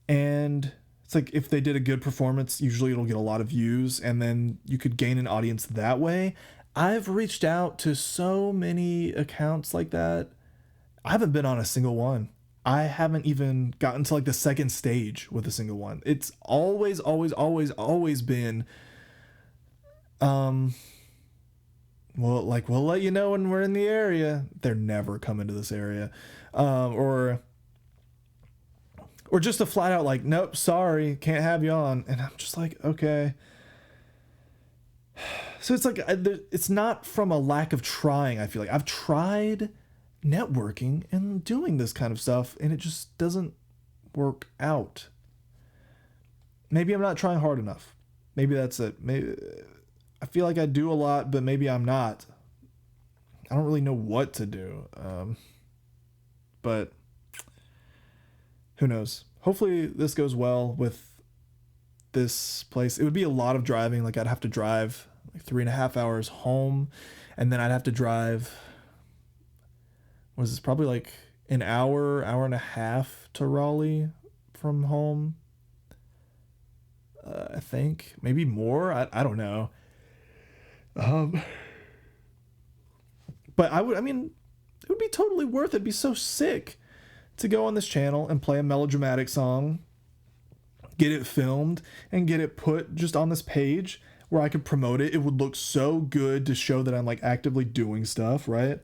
And it's like if they did a good performance, usually it'll get a lot of views, and then you could gain an audience that way. I've reached out to so many accounts like that. I haven't been on a single one. I haven't even gotten to like the second stage with a single one. It's always been, well, like, we'll let you know when we're in the area. They're never coming to this area. Or just a flat out like, nope, sorry, can't have you on. And I'm just like, okay. So it's like, it's not from a lack of trying. I feel like I've tried networking and doing this kind of stuff, and it just doesn't work out. Maybe I'm not trying hard enough. Maybe that's it. Maybe I feel like I do a lot, but maybe I'm not. I don't really know what to do. But who knows? Hopefully this goes well with this place. It would be a lot of driving. Like I'd have to drive like 3.5 hours home, and then I'd have to drive, was this probably like an hour and a half to Raleigh from home? I think maybe more. I don't know. But I mean, it would be totally worth it. It'd be so sick to go on this channel and play a melodramatic song, get it filmed, and get it put just on this page where I could promote it. It would look so good to show that I'm like actively doing stuff, right?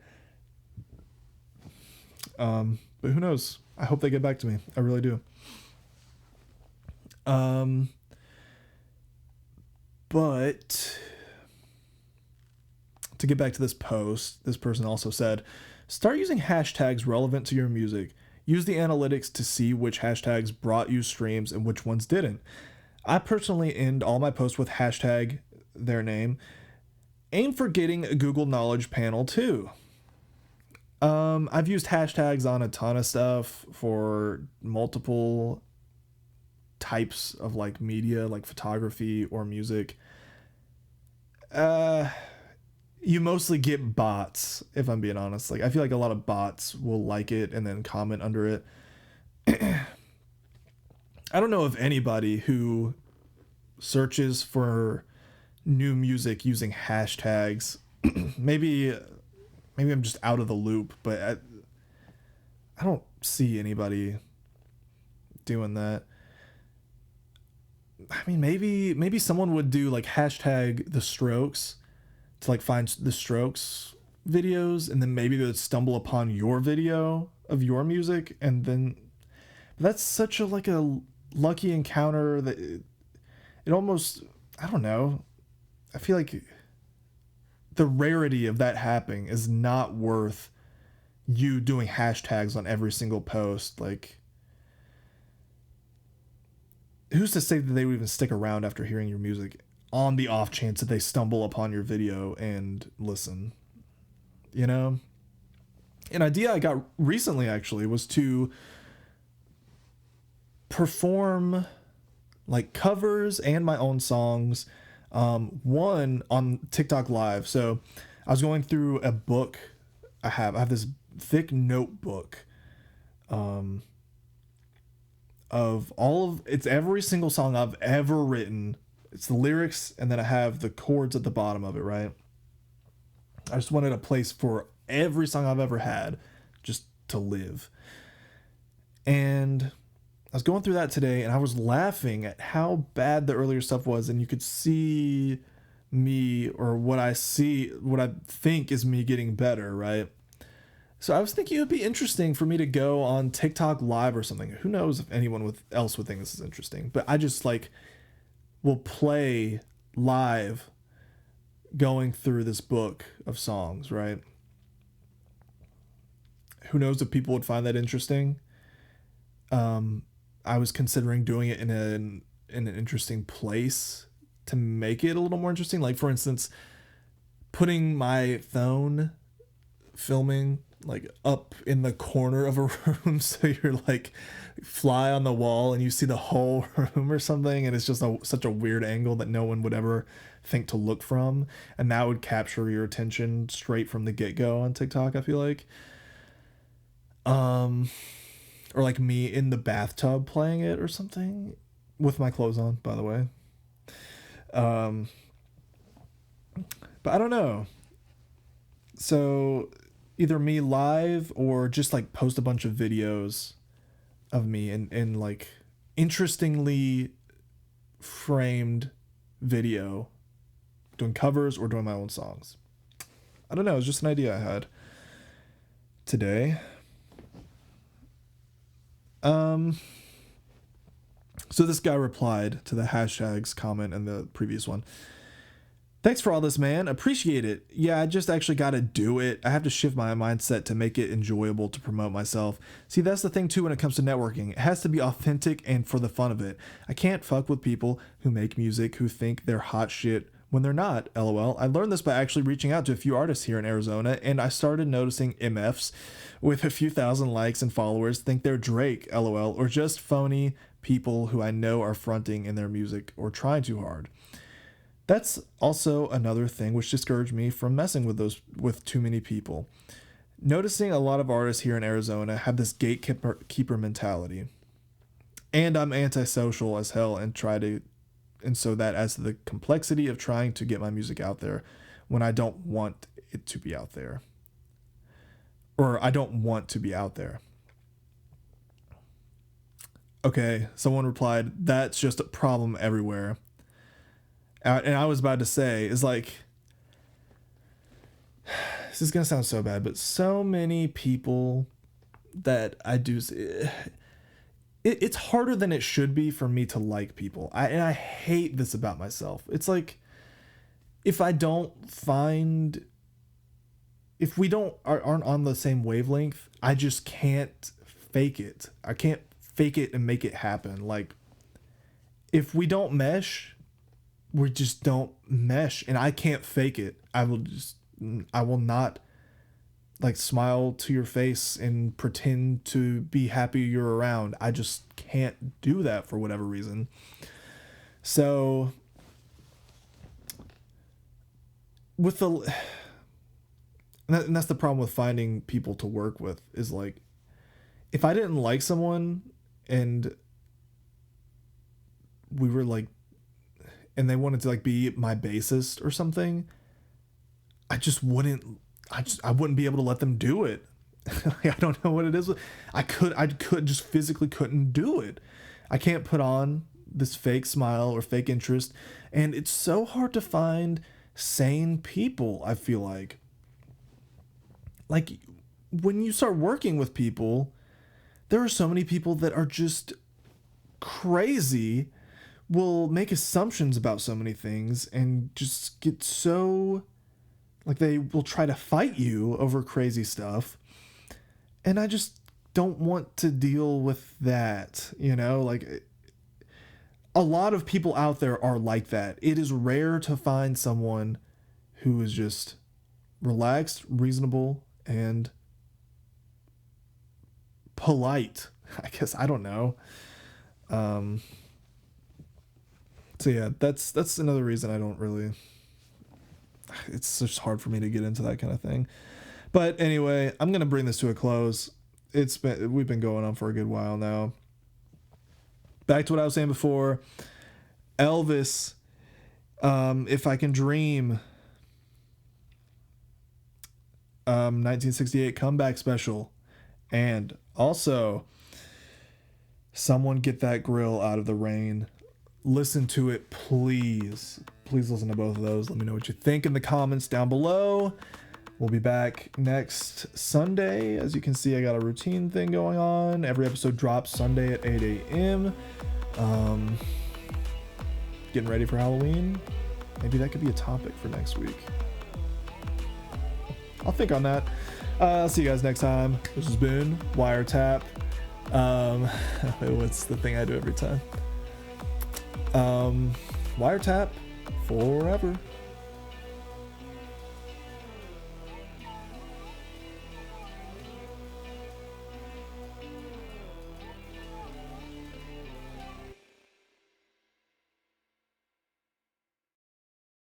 But who knows? I hope they get back to me. I really do. But to get back to this post, this person also said, start using hashtags relevant to your music. Use the analytics to see which hashtags brought you streams and which ones didn't. I personally end all my posts with hashtag their name. Aim for getting a Google Knowledge panel too. I've used hashtags on a ton of stuff for multiple types of like media, like photography or music. You mostly get bots, if I'm being honest. Like I feel like a lot of bots will like it and then comment under it. I don't know of anybody who searches for new music using hashtags. Maybe I'm just out of the loop, but I don't see anybody doing that. I mean, maybe someone would do like hashtag the Strokes to like find the Strokes videos, and then maybe they would stumble upon your video of your music, and then that's such a like a lucky encounter that it almost, I don't know. I feel like the rarity of that happening is not worth you doing hashtags on every single post. Like, who's to say that they would even stick around after hearing your music on the off chance that they stumble upon your video and listen? You know? An idea I got recently actually was to perform like covers and my own songs, one on TikTok Live. So I was going through a book. I have this thick notebook of it's every single song I've ever written. It's the lyrics, and then I have the chords at the bottom of it, right? I just wanted a place for every song I've ever had just to live. And I was going through that today, and I was laughing at how bad the earlier stuff was, and you could see me, or what I think is me getting better, right? So I was thinking it would be interesting for me to go on TikTok live or something. Who knows if anyone else would think this is interesting, but I just like will play live going through this book of songs, right? Who knows if people would find that interesting? I was considering doing it in an interesting place to make it a little more interesting. Like, for instance, putting my phone filming like up in the corner of a room, so you're like fly on the wall and you see the whole room or something, and it's just such a weird angle that no one would ever think to look from, and that would capture your attention straight from the get-go on TikTok, I feel like. Or like me in the bathtub playing it or something with my clothes on, by the way. But I don't know. So either me live or just like post a bunch of videos of me in like interestingly framed video doing covers or doing my own songs. I don't know. It's just an idea I had today. So this guy replied to the hashtags comment in the previous one. Thanks for all this, man. Appreciate it. Yeah, I just actually got to do it. I have to shift my mindset to make it enjoyable to promote myself. See, that's the thing too when it comes to networking. It has to be authentic and for the fun of it. I can't fuck with people who make music who think they're hot shit when they're not, lol. I learned this by actually reaching out to a few artists here in Arizona, and I started noticing MFs with a few thousand likes and followers think they're Drake, lol, or just phony people who I know are fronting in their music or trying too hard. That's also another thing which discouraged me from messing with too many people. Noticing a lot of artists here in Arizona have this gatekeeper mentality. And I'm antisocial as hell and so that adds to the complexity of trying to get my music out there when I don't want it to be out there. Or I don't want to be out there. Okay, someone replied, that's just a problem everywhere. And I was about to say, is like, this is going to sound so bad, but so many people that I do, it's harder than it should be for me to like people. And I hate this about myself. It's like, if we aren't on the same wavelength, I just can't fake it. I can't fake it and make it happen. Like, if we don't mesh, we just don't mesh, and I can't fake it. I will not like smile to your face and pretend to be happy you're around. I just can't do that for whatever reason. So and that's the problem with finding people to work with, is like, if I didn't like someone and we were like, and they wanted to like be my bassist or something, I wouldn't be able to let them do it. I don't know what it is. I just physically couldn't do it. I can't put on this fake smile or fake interest. And it's so hard to find sane people, I feel like. Like, when you start working with people, there are so many people that are just crazy, will make assumptions about so many things, and just get so, like, they will try to fight you over crazy stuff. And I just don't want to deal with that, you know? Like, a lot of people out there are like that. It is rare to find someone who is just relaxed, reasonable, and polite, I guess. I don't know. So yeah, that's another reason I don't really, it's just hard for me to get into that kind of thing. But anyway, I'm going to bring this to a close. We've been going on for a good while now. Back to what I was saying before. Elvis, If I Can Dream, 1968 comeback special. And also Someone get that grill out of the rain. Listen to it, please. Please listen to both of those. Let me know what you think in the comments down below. We'll be back next Sunday. As you can see, I got a routine thing going on. Every episode drops Sunday at 8 a.m. Getting ready for Halloween. Maybe that could be a topic for next week. I'll think on that. I'll see you guys next time. This has been Wiretap. What's the thing I do every time? Wiretap forever.